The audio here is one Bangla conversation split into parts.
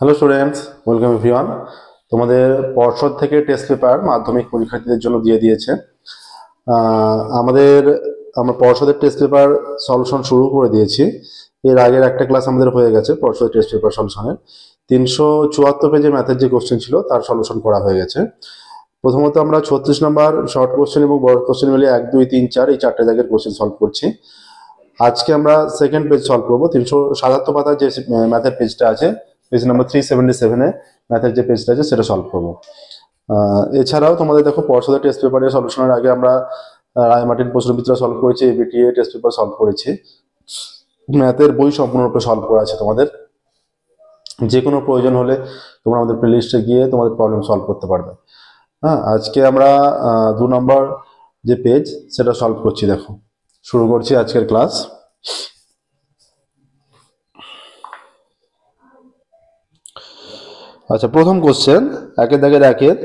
Hello students, welcome everyone. তোমাদের পর্ষদ থেকে টেস্ট পেপার মাধ্যমিক পরীক্ষার্থীদের জন্য দিয়ে দিয়েছে। আমরা পর্ষদের টেস্ট পেপার সলিউশন শুরু করে দিয়েছি। এর আগের একটা ক্লাস আমাদের হয়ে গেছে পর্ষদের টেস্ট পেপার সলিউশনের। 374 পেজের ম্যাথের যে কোশ্চেন ছিল তার সলিউশন করা হয়ে গেছে। প্রথমত আমরা 36 নম্বর শর্ট কোশ্চেন এবং বড় কোশ্চেন মিলিয়ে 1, 2, 3, 4 এই 4টে জায়গার কোশ্চেন সলভ করছি। আজকে আমরা সেকেন্ড পেজ সলভ করবো। 377 পাতার যে ম্যাথের পেজটা আছে, পেজ নাম্বার 377-এ ম্যাথের যে পেজটা আছে সেটা সলভ করবো। এছাড়াও তোমাদের দেখো পর্ষদের টেস্ট পেপারের সলিউশনের আগে আমরা রায়মার্টিন প্রশ্নবিচিত্রা সলভ করেছি, এবিটিএ টেস্ট পেপার সলভ করেছি। ম্যাথের বই সম্পূর্ণরূপে সলভ করা আছে তোমাদের। যে কোনো প্রয়োজন হলে তোমরা আমাদের প্লেলিস্টে গিয়ে তোমাদের প্রবলেম সলভ করতে পারবে। আজকে আমরা 2 নম্বর যে পেজ সেটা সলভ করছি। দেখো, শুরু করছি আজকের ক্লাস। আচ্ছা, প্রথম কোশ্চেন, একের দাগের একের,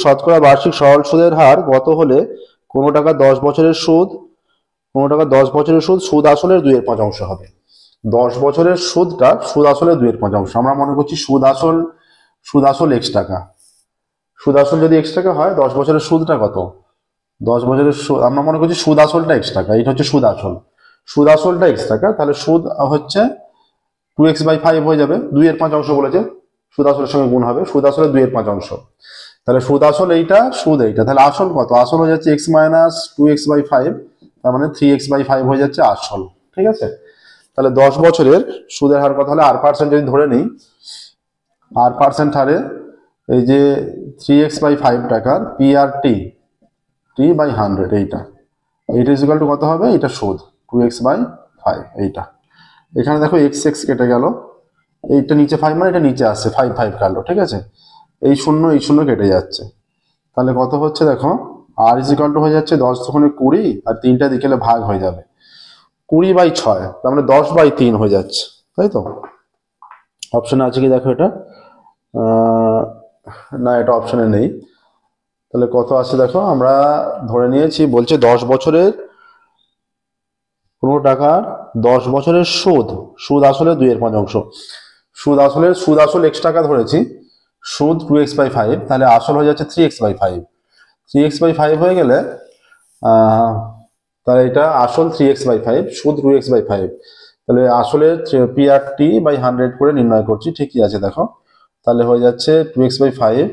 শতকরা বার্ষিক সরল সুদের হার কত হলে কোনো টাকা 10 বছরের সুদ সুদ আসলের 2/5 হবে। 10 বছরের সুদ আসলের 2/5। আমরা মনে করছি সুদ আসল x টাকা। সুদ আসল যদি x টাকা হয়, 10 বছরের সুদটা কত? 10 বছরের আমরা মনে করছি সুদ আসলটা x টাকা। এটা হচ্ছে সুদ আসলটা x টাকা, তাহলে সুদ হচ্ছে 2x/5 হয়ে যাবে। 2/5 বলেছে, সুদ আসলের সঙ্গে গুণ হবে, সুদ আসলে 2/5। তাহলে সুদ আসল এইটা, সুদ এইটা, তাহলে আসল কত? আসল হয়ে যাচ্ছে x - 2x/5, তার মানে 3x/5 হয়ে যাচ্ছে আসল। ঠিক আছে, তাহলে 10 বছরের সুদের হার কত হলে r% যদি ধরে নিই, r% হারে এই যে 3x/5 টাকার PRT/100 এইটা ইকুয়াল টু কত হবে? এটা সুদ 2x/5 এইটা। এখানে দেখো x কেটে গেল, এইটা নিচে 5 মানে এটা নিচে আসছে, 5 কাটলো। ঠিক আছে, এই শূন্য কেটে যাচ্ছে, তাহলে কত হচ্ছে দেখো, r ইকুয়াল টু হয়ে যাচ্ছে 10 দুগুণে 20, আর 3টা দিকে ভাগ হয়ে যাবে 20/6, তার মানে 10/3 হয়ে যাচ্ছে, তাই তো? অপশনে আছে কি দেখো এটা? না, এটা অপশনে নেই। তাহলে কত আছে দেখো, আমরা ধরে নিয়েছি, বলছে 10 বছরের কোনো টাকার 10 বছরের সুদ আসলে 2/5। সুদ আসল x টাকা ধরেছি, সুদ 2x/5, তাহলে আসল হয়ে যাচ্ছে 3x/5। 3x/5 হয়ে গেলে তাহলে এটা আসল 3x/5, সুদ 2x/5, তাহলে আসলে PRT/100 করে নির্ণয় করছি। ঠিকই আছে দেখো, তাহলে হয়ে যাচ্ছে 2x/5,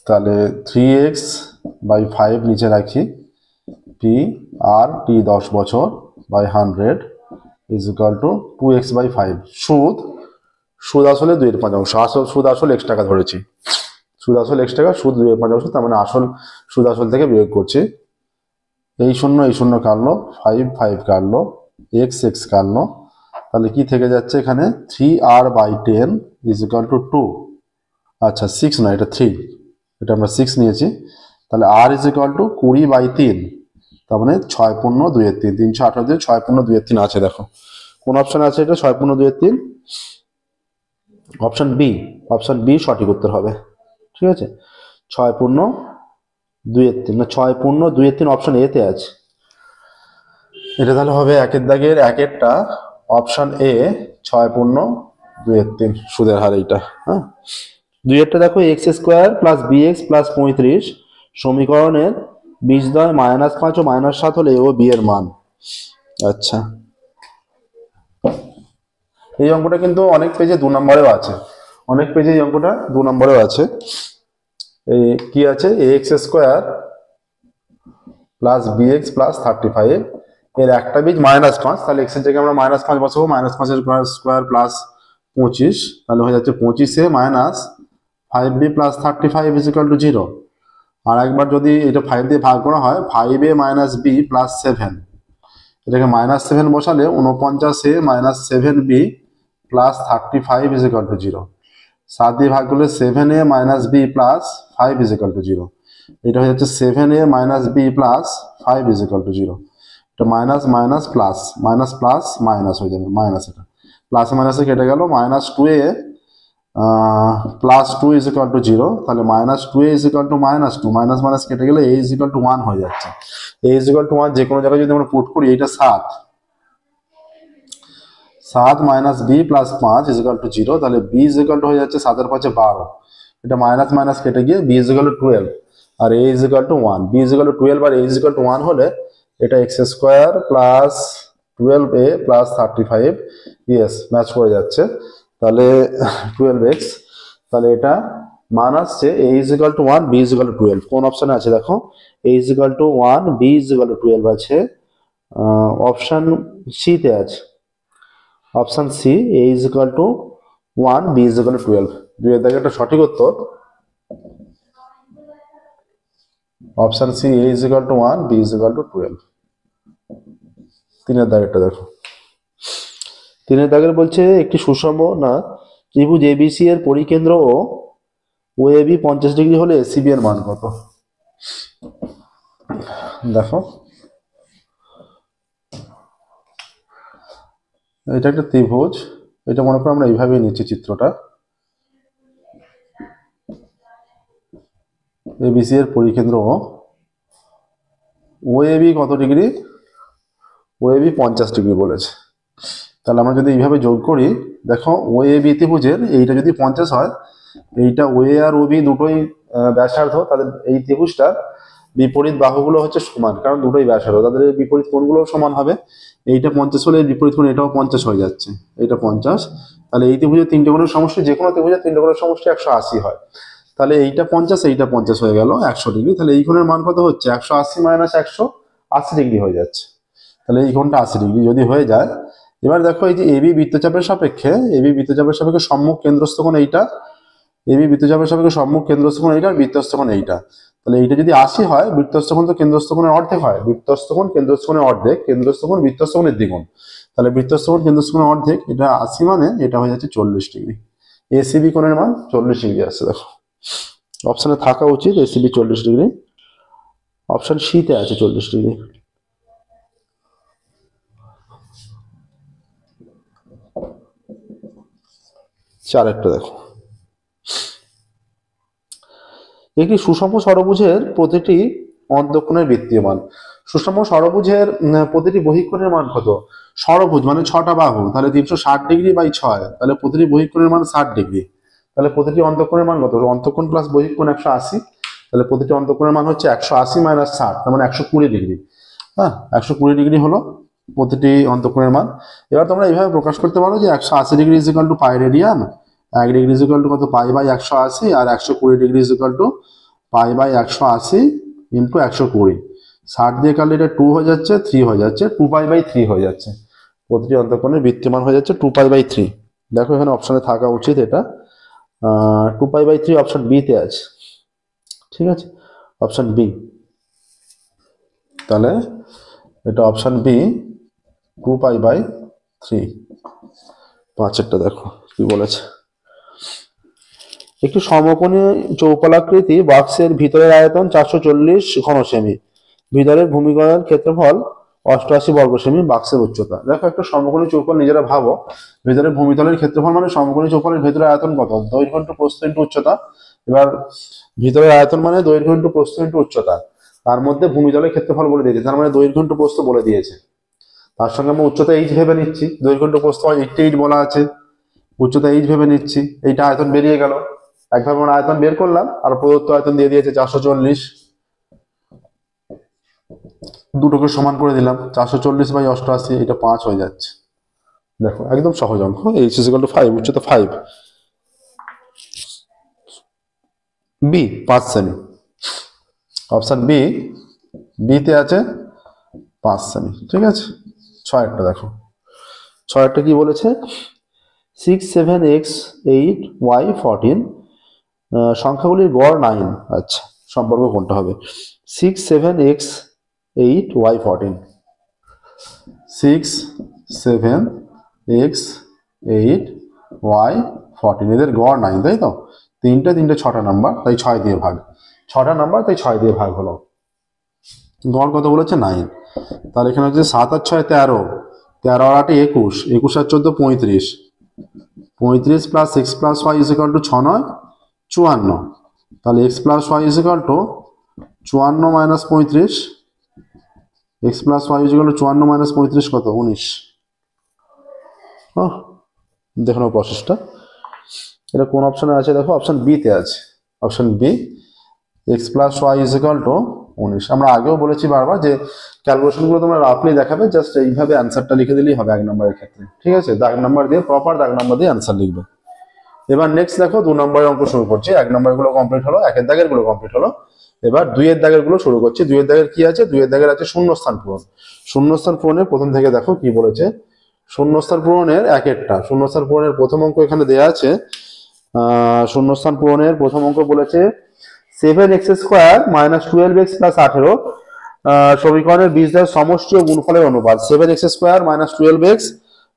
তাহলে 3x/5 নিচে রাখি, PRT 10 বছর by 100 is equal two 2x/5। সুদ আসলে 2/5, সুদ আসল x টাকা ধরেছি, সুদ আসল x টাকা, সুদ 2/5, তার মানে আসল সুদ আসল থেকে বিয়োগ করছি। এই শূন্য কাটলো, 5 কাটলো, x কাটলো, তাহলে কি থেকে যাচ্ছে এখানে? 3r/10 is equal to 2। আচ্ছা, 6 না, এটা 3, এটা আমরা 6 নিয়েছি। তাহলে r ইজ ইকুয়াল টু 20/3, তার মানে 6×2=3, 318 দিয়ে 6×2=3 আছে। দেখো কোন অপশন আছে এটা? 6×2=3, অপশন বি সঠিক উত্তর হবে। ঠিক আছে, 6×2=3, না 6×2=3 অপশন এ তে আছে। এটা তাহলে হবে একের দাগের একেরটা, অপশন এ, 6×2=3 সুদের হার এইটা। হ্যাঁ, দুইয়েরটা দেখো, x² + bx + 35 সমীকরণের বীজদ্বয় -5 ও -7 হলে a ও b এর মান। আচ্ছা, এই অঙ্কটা কিন্তু অনেক পেজে 2 নম্বরেও আছে, এই অঙ্কটা 2 নম্বরেও আছে। এই কি আছে? ax² + bx + 35, এর একটা বীজ -5, তাহলে x এর জায়গায় আমরা -5 বসাবো, -5 স্কয়ার প্লাস 25, তাহলে হয়ে যাচ্ছে 25a - 5b + 35 = 0। আর একবার যদি এটা 5 দিয়ে ভাগ করা হয়, 5a - b + 7, এটাকে -7 বসালে 49a - 7b + 35 = 0। 7 দিয়ে ভাগ করলে 7a - b + 5 = 0। এটা হয়ে যাচ্ছে 7a - b + 5 = 0। এটা মাইনাস প্লাস মাইনাস হয়ে যাবে, মাইনাস, এটা প্লাসে মাইনাসে কেটে গেল, -2a + 2 = 0, তাহলে -2a = -2, মাইনাস কেটে গেলে a = 1 হয়ে যাচ্ছে। a = 1 যে কোনো জায়গায় যদি আমরা পুট করি, এটা 7 minus B plus 5 is equal to 0, তাহলে বি ইজিক্যাল টু হয়ে যাচ্ছে 7 এর 5 12, এটা মাইনাস মাইনাস কেটে গিয়ে বি ইজিক্যাল টু 12 আর A is equal to 1, B is equal to 12 আর এ ইজিক্যাল টু 1 হলে এটা X square plus 12a plus 35, yes match করে যাচ্ছে, তাহলে 12x, তাহলে এটা মান আসছে a is equal to 1 b is equal to 12, কোন অপশনে আছে দেখো, a is equal to 1 b is equal to 12 আছে, অপশন সি তে আছে, option C a is equal to 1 b is equal to 12, দুইয়ের দাগে একটা সঠিক উত্তর option C a is equal to 1 b is equal to 12। তিনের দাগেরটা দেখো, তিনের দাগের বলছে একটি সুষম না ত্রিভুজ এবিসি এর পরিকেন্দ্র ও ওএবি 50 ডিগ্রি হলে এসিবি এর মান কত? দেখো এটা একটা ত্রিভুজ, এটা মনে করো আমরা এইভাবেই নিচ্ছি চিত্রটা, এবিসি এর পরিকেন্দ্র ও ওএবি কত ডিগ্রি, ওএবি 50 ডিগ্রি বলেছে, তাহলে আমরা যদি এইভাবে যোগ করি, দেখো ওএবি ত্রিভুজের এইটা যদি 50 হয়, এইটা ওএ আর ওবি দুটোই ব্যাসার্ধ, তাদের এই ত্রিভুজটার বিপরীত বাহুগুলো হচ্ছে সমান, কারণ দুটোই ব্যাসার্ধ, তাদের বিপরীত কোণগুলো সমান হবে, এইটা 50 হলে বিপরীত কোণ এটাও 50 হয়ে যাচ্ছে, এটা 50, তাহলে এই ত্রিভুজের তিনটে কোণের সমষ্টি, যে কোনো ত্রিভুজের তিনটে কোণের সমষ্টি 180 হয়, তাহলে এইটা 50 এইটা 50 হয়ে গেল 100 ডিগ্রি, তাহলে এই কোণের মান কত হচ্ছে 180 মাইনাস 180 ডিগ্রি হয়ে যাচ্ছে, তাহলে এই কোণটা 80 ডিগ্রি যদি হয়ে যায়, এবার দেখো এই যে এবি বৃত্তচাপের সাপেক্ষে, এবি বৃত্তচাপের সাপেক্ষে সম্মুখ কেন্দ্রস্থ কোণ এইটা, এবি বৃত্তচাপের সাপেক্ষে সম্মুখ কেন্দ্রস্থ কোণ এইটা আর বৃত্তস্থ কোণ এইটা, তাহলে এইটা যদি 80 হয়, বৃত্তস্থ কোণ তো কেন্দ্রস্থ কোণের অর্ধেক হয়, বৃত্তস্থ কোণ কেন্দ্রস্থ কোণের অর্ধেক, কেন্দ্রস্থ কোণ বৃত্তস্থ কোণের দ্বিগুণ, তাহলে বৃত্তস্থ কোণ কেন্দ্রস্থ কোণের অর্ধেক, এটা 80 মানে এটা হয়ে যাচ্ছে 40 ডিগ্রি, এসিবি কোণের মান 40 ডিগ্রি আসছে, দেখো অপশনে থাকা উচিত এসিবি 40 ডিগ্রি, অপশন সি তে আছে 40 ডিগ্রি। চারেরটা দেখো, একটি সুষম ষড়ভুজের প্রতিটি অন্তঃকোণের বৃত্তীয় মান, সুষম ষড়ভুজের প্রতিটি বহিঃকোণের মান কত, ষড়ভুজ মানে 6টা বাহু, তাহলে 360 ডিগ্রি বাই 6, তাহলে প্রতিটি বহিঃকোণের মান 60 ডিগ্রি, তাহলে প্রতিটি অন্তঃকোণের মান কত, অন্তঃকোণ প্লাস বহিঃকোণ 180, তাহলে প্রতিটি অন্তঃকোণের মান হচ্ছে 180 মাইনাস 60, তার মানে 120 ডিগ্রি, হ্যাঁ 120 ডিগ্রি হলো প্রতিটি অন্তঃকোণের মান। এবার তোমরা এইভাবে প্রকাশ করতে পারো যে 180 degree is equal to pi radian, 1 degree is equal to কত পাই বাই 180, আর 120 degree is equal to pi by 180 into 120, 60 দিয়ে কাটলে এটা 2 হয়ে যাচ্ছে, 3 হয়ে যাচ্ছে, 2 পাই বাই 3 হয়ে যাচ্ছে, প্রতিটি অন্তঃকোণের বৃত্তীয় হয়ে যাচ্ছে 2 পাই বাই 3, দেখো এখানে অপশনে থাকা উচিত এটা 2 পাই বাই 3 অপশন বি তে আছে, ঠিক আছে অপশন বি, তাহলে এটা অপশন বি 2 পাই বাই 3। পাঁচেরটা দেখো কি বলেছে, একটি সমকোণী চৌকোলাকৃতি বাক্সের ভিতরের আয়তন 440 ঘন সেমি, ভিতরের ভূমিকরণ ক্ষেত্রফল 88 বর্গ সেমি, বাক্সের উচ্চতা, দেখো একটা সমকোণী চৌকোল নিজেরা ভাবো, ভিতরের ভূমিতলের ক্ষেত্রফল মানে সমকোণী চৌকোলের ভিতরে আয়তন কত, দৈর্ঘ্য ইন্টু প্রস্থ ইন্টু উচ্চতা, এবার ভিতরের আয়তন মানে দৈর্ঘ্য ইন্টু প্রস্থ ইন্টু উচ্চতা, তার মধ্যে ভূমিতলের ক্ষেত্রফল বলে দিয়েছে, তার মানে দৈর্ঘ্য ইন্টু প্রস্থ বলে দিয়েছে, তার সঙ্গে আমরা উচ্চতা এইচ ভেবে নিচ্ছি, দৈর্ঘ্য ইন্টু প্রস্থ 88 বলা আছে, উচ্চতা এইচ ভেবে নিচ্ছি, এইটা আয়তন বেরিয়ে গেল, একভাবে আমরা আয়তন বের করলাম আর প্রদত্ত আয়তন দিয়ে দিয়েছে 440, দুটোকে সমান করে দিলাম, 440 বাই 88, এটা 5 হয়ে যাচ্ছে, দেখো একদম সহজ অঙ্ক, এইচ ইজ ইকুয়াল টু 5, উচ্চতা 5, বি 5 সেমি, অপশন বি, বি তে আছে 5 সেমি, ঠিক আছে। 6 দেখো, 6 কি বলেছে, 6 7 x 8 y 14, সংখ্যাগুলির গড় 9, আচ্ছা সম্পর্ক কোনটা হবে, 6 7 x 8 y 14, 6 7 x 8 y 14, এদের গড় 9, তাই তো, তিনটে 6টা নাম্বার, তাই 6 দিয়ে ভাগ, 6টা নাম্বার তাই 6 দিয়ে ভাগ হলো, গড় কত বলেছে 9, তাহলে এখানে হচ্ছে 7 আর 6 13, 13 আর 8 21, 21 আর 14 35, 35 plus X plus Y is equal to 6 9 54, তাহলে X plus Y is equal to 54 minus 35, X plus Y is equal to 54 minus 35 কত 19, হ্যাঁ, দেখো না প্রসেসটা, এটা কোন অপশনে আছে দেখো, অপশন বি তে আছে, option B, X plus Y is equal to 19। আমরা আগেও বলেছি বারবার যে ক্যালকুলেশনগুলো তোমরা রাফলি দেখাবে, জাস্ট এইভাবে অ্যান্সারটা লিখে দিলেই হবে 1 নম্বরের ক্ষেত্রে, ঠিক আছে? দাগ নাম্বার দিয়ে, প্রপার দাগ নাম্বার দিয়ে অ্যান্সার লিখবে। এবার নেক্সট দেখো 2 নম্বরের অঙ্ক শুরু করছি। 1 নম্বর গুলো কমপ্লিট হলো, 1 এর দাগের গুলো কমপ্লিট হলো। এবার 2 এর দাগের গুলো শুরু করছি। 2 এর দাগের কি আছে? 2 এর দাগের আছে শূন্যস্থান পূরণ। শূন্যস্থান পূরণের প্রথম থেকে দেখো কি বলেছে। শূন্যস্থান পূরণের একটা শূন্যস্থান পূরণের প্রথম অঙ্ক এখানে দেয়া আছে। শূন্যস্থান পূরণের প্রথম অঙ্ক বলেছে 7x square minus 12x plus 18 সমীকরণের বীজদ্বয়ের সমষ্টি ও গুণফলের অনুপাত। 7x square minus 12x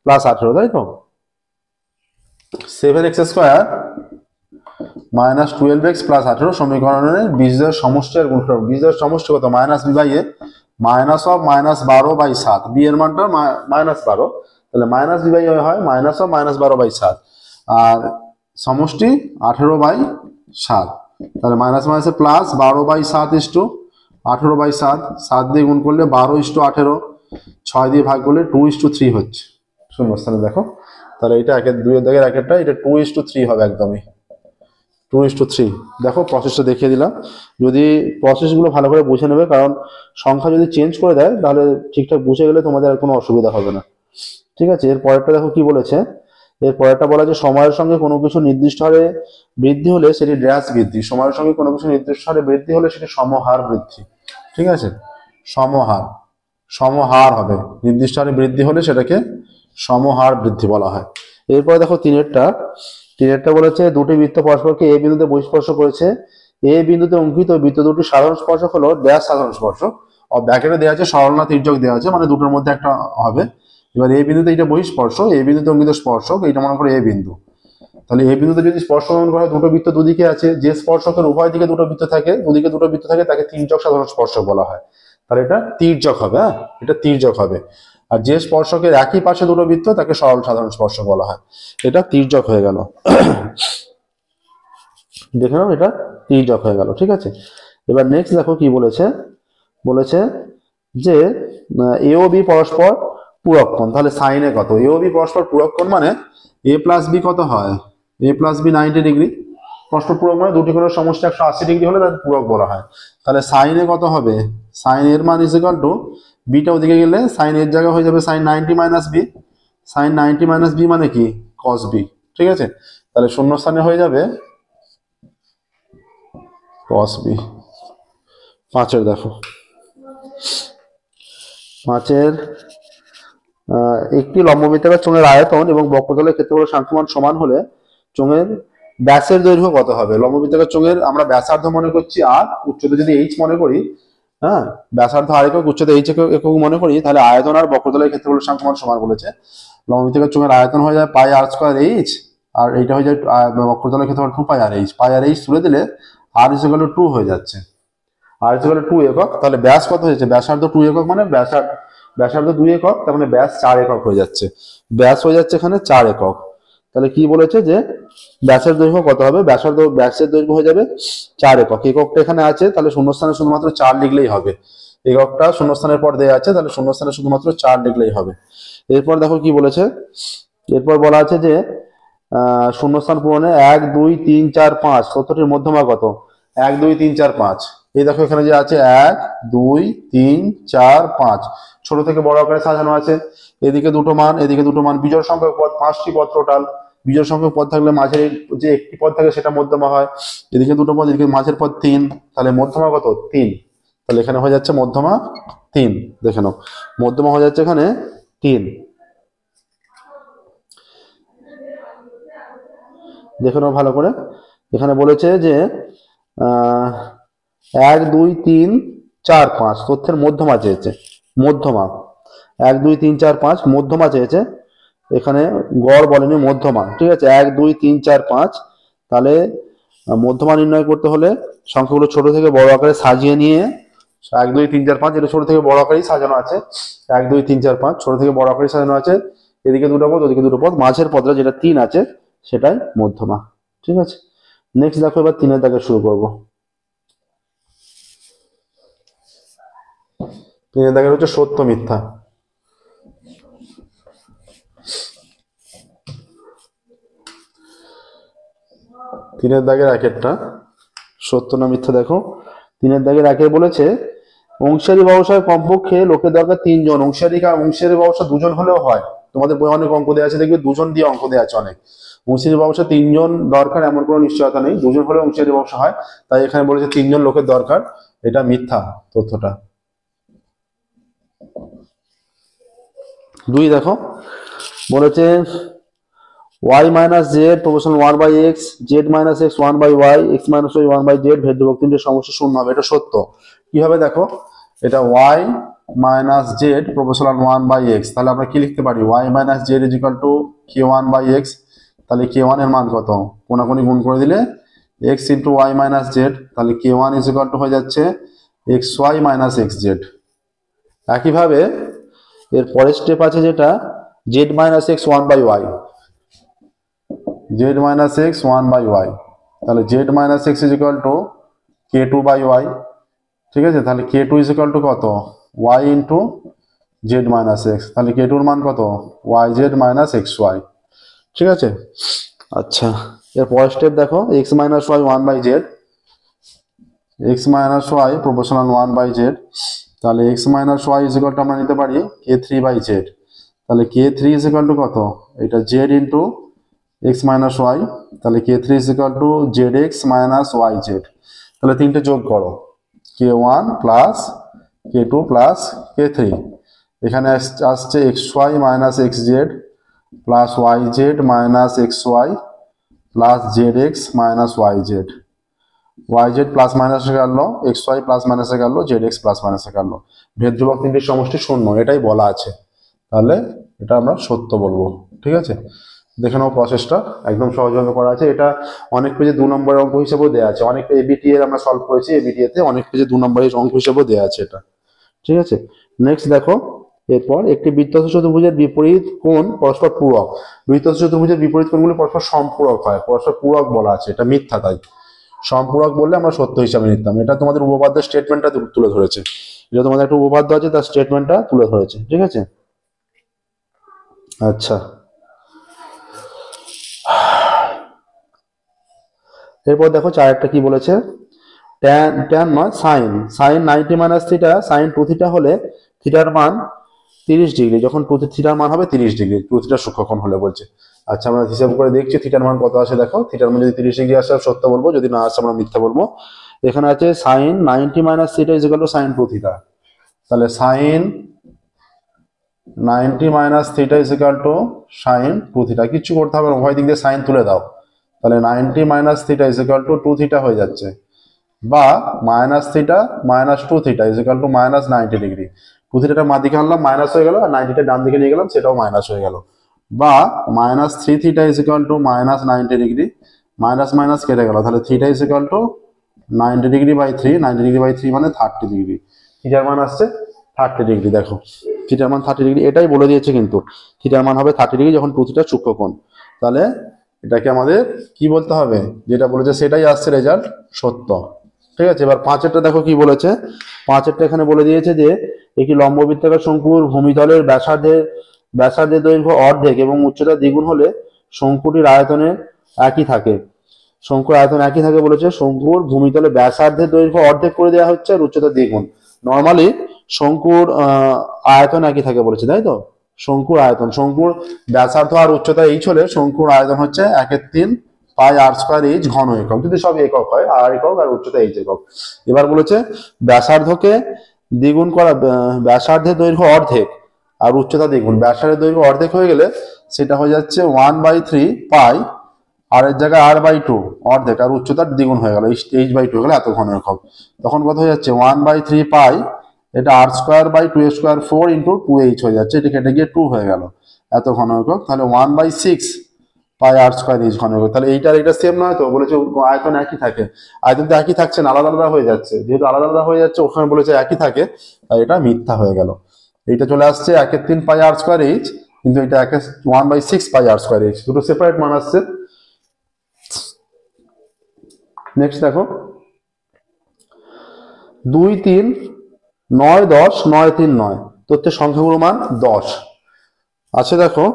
plus 18, তাই তো? 7x square minus 12x plus 18 সমীকরণের বীজদ্বয়ের সমষ্টি আর গুণফল। বীজদ্বয়ের সমষ্টি কত? Minus B by A, minus of minus 12/7, B এর মানটা মাইনাস 12, তাহলে মাইনাস বি বাই এ হয় মাইনাস অফ মাইনাস 12/7, আর সমষ্টি 18/7, তাহলে মাইনাস মাইনাসে প্লাস 12/7 ইস টু 18/7, 7 দিয়ে গুণ করলে 12 ইস টু 18, 6 দিয়ে ভাগ করলে 2:3 হচ্ছে শূন্যস্থানে। দেখো তাহলে এটা 2 এর দাগের একটা, এটা 2:3 হবে একদমই, 2:3। দেখো প্রসেসটা দেখিয়ে দিলাম, যদি প্রসেসগুলো ভালো করে বুঝে নেবে, কারণ সংখ্যা যদি চেঞ্জ করে দেয় তাহলে ঠিকঠাক বুঝে গেলে তোমাদের আর কোনো অসুবিধা হবে না, ঠিক আছে? এর পরেরটা দেখো কি বলেছে। এর পরেরটা বলা যে সময়ের সঙ্গে কোনো কিছু নির্দিষ্ট হারে বৃদ্ধি হলে সেটি ড্যাশ বৃদ্ধি। সময়ের সঙ্গে কোনো কিছু নির্দিষ্ট হারে বৃদ্ধি হলে সেটি সমহার বৃদ্ধি, ঠিক আছে? সমহার, সমহার হবে, নির্দিষ্ট হারে বৃদ্ধি হলে সেটাকে সমহার বৃদ্ধি বলা হয়। এরপরে দেখো তিনেরটা বলেছে দুটি বৃত্ত পরস্পরকে এ বিন্দুতে বহিঃস্পর্শ করেছে। এ বিন্দুতে অঙ্কিত বৃত্ত দুটি সাধারণ স্পর্শক হলো ড্যাশ সাধারণ স্পর্শক। ব্র্যাকেটে দেওয়া আছে সরলনা তির্যক দেওয়া আছে, মানে দুটোর মধ্যে একটা হবে। এবার এ বিন্দুতে এটা বহিঃস্পর্শক, এ বিন্দুতে অঙ্কিত স্পর্শক, এটা মনে করো এ বিন্দু। তাহলে এ বিন্দুতে যদি স্পর্শ গ্রহণ করা হয়, দুটো বৃত্ত দুদিকে আছে, যে স্পর্শকের উভয় দিকে দুটো বৃত্ত থাকে, দুদিকে দুটো বৃত্ত থাকে, তাকে তির্যক সাধারণ স্পর্শক বলা হয়। তাহলে এটা তির্যক হবে, হ্যাঁ, এটা তির্যক হবে। আর যে স্পর্শকের একই পাশে দুটো বৃত্ত তাকে সরল সাধারণ স্পর্শক বলা হয়। এটা তির্যক হয়ে গেল, দেখে নাও, এটা তির্যক হয়ে গেল, ঠিক আছে? এবার নেক্সট দেখো কি বলেছে। বলেছে যে এ ও বি পরস্পর পূরক কোণ। তাহলে সাইনে কত? এ ও বি পরস্পর পূরক কোণ মানে এ প্লাস বি কত হয়? এ প্লাস বি 90 ডিগ্রি। পরস্পর পূরক মানে দুটি কোণের সমষ্টি 180 ডিগ্রি হলে তাদের পূরক বলা হয়। তাহলে সাইনে কত হবে? সাইন এর মান ইজ ইকুয়াল টু, বিটা ওদিকে গেলে সাইন এর জায়গা হয়ে যাবে sine 90 minus B. Sine 90 minus B মানে কি? কস বি, ঠিক আছে? তাহলে শূন্য স্থানে হয়ে যাবে কস বি। 5 দেখো, 5 একটি লম্ববৃত্তাকার চোঙের আয়তন এবং বক্রতলের ক্ষেত্রফল সংখ্যমান সমান হলে চোঙের ব্যাসের দৈর্ঘ্য কত হবে? লম্ববৃত্তাকার চোঙের আমরা ব্যাসার্ধ মনে করছি আর, উচ্চতা যদি এইচ মনে করি, হ্যাঁ, ব্যাসার্ধ আর একক, উচ্চতা এইচ একক মনে করি, তাহলে আয়তন আর বক্রতলের ক্ষেত্রফল সংখ্যমান সমান বলেছে। লম্ববৃত্তাকার চোঙের আয়তন হয়ে যায় পাই আর স্কোয়ার এইচ, আর এইটা হয়ে যায় বক্রতলের ক্ষেত্রফল 2 পাই আর এইচ। পাই আর এইচ তুলে দিলে আর ইজ ইকুয়াল টু 2 হয়ে যাচ্ছে, আর ইজ ইকুয়াল টু 2 একক। তাহলে ব্যাস কত হয়েছে? ব্যাসার্ধ 2 একক, মানে ব্যাসার্ধ 2 একক, তার মানে ব্যাস 4 একক হয়ে যাচ্ছে। ব্যাস হয়ে যাচ্ছে এখানে 4 একক। তাহলে কি বলেছে যে ব্যাসের দৈর্ঘ্য কত হবে? ব্যাসের দৈর্ঘ্য হয়ে যাবে 4 একক। এককটা এখানে আছে, তাহলে শূন্যস্থানে শুধুমাত্র 4 লিখলেই হবে। এককটা শূন্যস্থানের পর দেওয়া আছে, তাহলে শূন্যস্থানে শুধুমাত্র 4 লিখলেই হবে। এরপর দেখো কি বলেছে। এরপর বলা আছে যে শূন্যস্থান পূরণে 1 2 3 4 5 তথ্যটির মধ্যমা কত? 1 2 3 4 5। এই দেখো এখানে যে আছে 1 2 3 4 5, ছোট থেকে বড় আকারে সাজানো আছে। এদিকে দুটো মান, এদিকে দুটো মান, বিজোড় সংখ্যক পদ 5টি পদ টোটাল। বিজোড় সংখ্যক পদ থাকলে মাঝের যে একটি পদ থাকে সেটা মধ্যমা হয়। এদিকে দুটো পদ, এদিকে মাঝের পদ 3, তাহলে মধ্যমা কত? 3। তাহলে এখানে হয়ে যাচ্ছে মধ্যমা 3। দেখে নাও, মধ্যমা হয়ে যাচ্ছে এখানে 3। দেখে নাও ভালো করে। এখানে বলেছে যে 1 2 3 4 5 তথ্যের মধ্যমা চেয়েছে। মধ্যমা 1 2 3 4 5 মধ্যমা চেয়েছে, এখানে গড় বলেনি, মধ্যমা, ঠিক আছে? 1 2 3 4 5। তাহলে মধ্যমা নির্ণয় করতে হলে সংখ্যাগুলো ছোট থেকে বড় আকারে সাজিয়ে নিয়ে 1 2 3 4 5, এটা ছোট থেকে বড় আকারেই সাজানো আছে। 1 2 3 4 5 ছোট থেকে বড় আকারে সাজানো আছে। এদিকে দুটো পদ, ওদিকে দুটো পদ, মাঝের পদটা যেটা 3 আছে সেটাই মধ্যমা, ঠিক আছে? নেক্সট দেখো, এবার 3 এর দাগে শুরু করবো। 3 এর দাগে হচ্ছে সত্য মিথ্যা। তিনের দাগের একেরটা সত্য না মিথ্যা দেখো। তিনের দাগের একের বলেছে অংশারী ব্যবসায় কমপক্ষে লোকের দরকার 3 জন। অংশারী ব্যবসা 2 জন হলেও হয়। তোমাদের বই অনেক অঙ্ক দেওয়া আছে, দেখবে 2 জন দিয়ে অঙ্ক দেওয়া আছে অনেক। অংশারী ব্যবসা 3 জন দরকার এমন কোনো নিশ্চয়তা নেই, 2 জন হলে অংশারী ব্যবসা হয়। তাই এখানে বলেছে 3 জন লোকের দরকার, এটা মিথ্যা তথ্যটা। 2 দেখো বলেছে y minus Z proportional 1/x, z minus x 1/y, x minus y 1/z, ভেদবিভক্ত তিনটে সমষ্টি শূন্য হবে। এটা সত্য। কি হবে দেখো, এটা y minus Z proportional 1/x, তাহলে আমরা কি লিখতে পারি, y minus Z is equal two k1/x। তাহলে k1 এর মান কত, কোনাকুনি গুণ করে দিলে x into y minus Z, তাহলে k1 ইজ ইকুয়াল টু হয়ে যাচ্ছে xy মাইনাস xz। একইভাবে এর পরের স্টেপ আছে যেটা z minus x 1/y, z minus x 1/y, তাহলে z minus x is equal to k2/y। ঠিক আছে, তাহলে k2 is equal to কত, y into z minus x, তাহলে k2 এর মান কত, yz minus xy। ঠিক আছে, আচ্ছা এর পরের স্টেপ দেখো x minus y 1/z, x minus y proportional 1/z, তাহলে x minus y is equal to আমরা নিতে পারি k3/z, তাহলে k3 is equal to কত, এটা z into x minus y, তাহলে k3 is equal to zx minus yz। তাহলে তিনটে যোগ করো, k1 plus k2 plus k3, এখানে আসছে xy minus xz plus yz minus xy plus zx minus yz, yz plus মাইনাসে গেল, xy প্লাস মাইনাসে গেল, zx প্লাস মাইনাসে গেল, ভেদবিভক্ত তিনটির সমষ্টি শূন্য, এটাই বলা আছে। তাহলে এটা আমরা সত্য বলবো। ঠিক আছে, দেখে নাও প্রসেসটা, একদম সহজভাবে করা আছে। এটা অনেক পেজে 2 নম্বরের অঙ্ক হিসেবেও দেওয়া আছে, অনেক এবিটি এর আমরা সলভ করেছি, এবিটি তে অনেক পেজে 2 নম্বরের অঙ্ক হিসেবেও দেওয়া আছে এটা। ঠিক আছে, নেক্সট দেখো, এরপর একটি বৃত্তাংশ চতুর্ভুজের বিপরীত কোণ পরস্পর পূরক। বৃত্তাংশ চতুর্ভুজের বিপরীত কোণগুলি পরস্পর সম্পূরক হয়, পরস্পর পূরক বলা আছে, এটা মিথ্যা। তাই সম্পূরক বললে আমরা সত্য হিসাবে নিতাম। এটা তোমাদের উপপাদ্যের স্টেটমেন্টটা তুলে ধরেছে, এটা তোমাদের একটা উপপাদ্য আছে, তার স্টেটমেন্টটা তুলে ধরেছে। ঠিক আছে, আচ্ছা এরপর দেখো চারটা কি বলেছে, ট্যান নয় sine 90 minus theta sine 2 theta হলে থিটার মান 30 ডিগ্রি, যখন থিটার মান হবে 30 ডিগ্রি, 2 থিটার সূক্ষ্মকোণ হলে বলছে। আচ্ছা আমরা হিসাব করে দেখছি থিটার মান কত আসে। দেখো থিটার মান যদি 30 ডিগ্রি আসে সত্য বলবো, যদি না আসে আমরা মিথ্যা বলবো। এখানে আছে sine 90 minus theta is equal to sine 2 theta, তাহলে sine 90 minus theta is equal to sine 2 theta. কিছু করতে হবে না, উভয় দিক দিয়ে সাইন তুলে দাও, তাহলে 90 minus theta is equal to 2 theta হয়ে যাচ্ছে, বা minus theta minus 2 theta is equal to minus 90 degree. 2 থিটাটা মা দিকে আনলাম মাইনাস হয়ে গেল, আর 90টা ডান দিকে নিয়ে গেলাম সেটাও মাইনাস হয়ে গেল, বা minus 3 theta is equal to minus 90 degree, minus minus কেটে গেল, তাহলে theta is equal to 90 degree by 3, 90 degree by 3 মানে 30 ডিগ্রি। থিটার মান আসছে 30 ডিগ্রি। দেখো থিটার মান 30 ডিগ্রি, এটাই বলে দিয়েছে কিন্তু থিটার মান হবে 30 ডিগ্রি যখন 2 থিটার সূক্ষ্মকোণ। তাহলে এটাকে আমাদের কি বলতে হবে, যেটা বলেছে সেটাই আসছে রেজাল্ট সত্য। ঠিক আছে, এবার 5এরটা দেখো কি বলেছে। 5এরটা এখানে বলে দিয়েছে যে একটি লম্ববৃত্তাকার শঙ্কুর ভূমিতলের ব্যাসার্ধের দৈর্ঘ্য অর্ধেক এবং উচ্চতা দ্বিগুণ হলে শঙ্কুটির আয়তনে একই থাকে। শঙ্কুর আয়তন একই থাকে বলেছে, শঙ্কুর ভূমিতলে ব্যাসার্ধের দৈর্ঘ্য অর্ধেক করে দেওয়া হচ্ছে আর উচ্চতা দ্বিগুণ। নর্মালি শঙ্কুর আয়তন একই থাকে বলেছে, তাই তো। শঙ্কুর আয়তন, শঙ্কুর ব্যাসার্ধ আর উচ্চতা এইচ হলে শঙ্কুর আয়তন হচ্ছে 1/3 পাই আর স্কয়ার এইচ ঘন একক, যদি সব একক হয়, আর একক আর উচ্চতা এইচ একক। এবার বলেছে ব্যাসার্ধকে দ্বিগুণ করা, ব্যাসার্ধের দৈর্ঘ্য অর্ধেক আর উচ্চতা দ্বিগুণ, ব্যাসার্ধের দৈর্ঘ্য অর্ধেক হয়ে গেলে সেটা হয়ে যাচ্ছে 1/3 পাই, আর এর জায়গায় r/2 অর্ধেক, আর উচ্চতার দ্বিগুণ হয়ে গেল h/2 হয়ে গেল এত ঘন একক। তখন কত হয়ে যাচ্ছে 1/3 পাই, এটা r square by 2 square 4 into 2h হয়ে যাচ্ছে, এটা কেটে গিয়ে 2 হয়ে গেল এত ঘন একক। তাহলে 1/6 পাই আর স্কয়ার এইচ ঘন একক। তাহলে এইটার এটা সেম নয় তো, বলেছে আয়তন একই থাকে, আয়তন তো একই থাকছে না, আলাদা আলাদা হয়ে যাচ্ছে, যেহেতু আলাদা আলাদা হয়ে যাচ্ছে ওখানে বলেছে একই থাকে, তাই এটা মিথ্যা হয়ে গেল। এইটা চলে আসছে 1/3 পাই আর স্কয়ার এইচ, কিন্তু এটা 1/6 পাই আর স্কয়ার এইচ, দুটো সেপারেট মান আসছে। নেক্সট দেখো 2 3 9 10 9 3 9, তথ্যের সংখ্যাগুলো মান 10 আছে। দেখো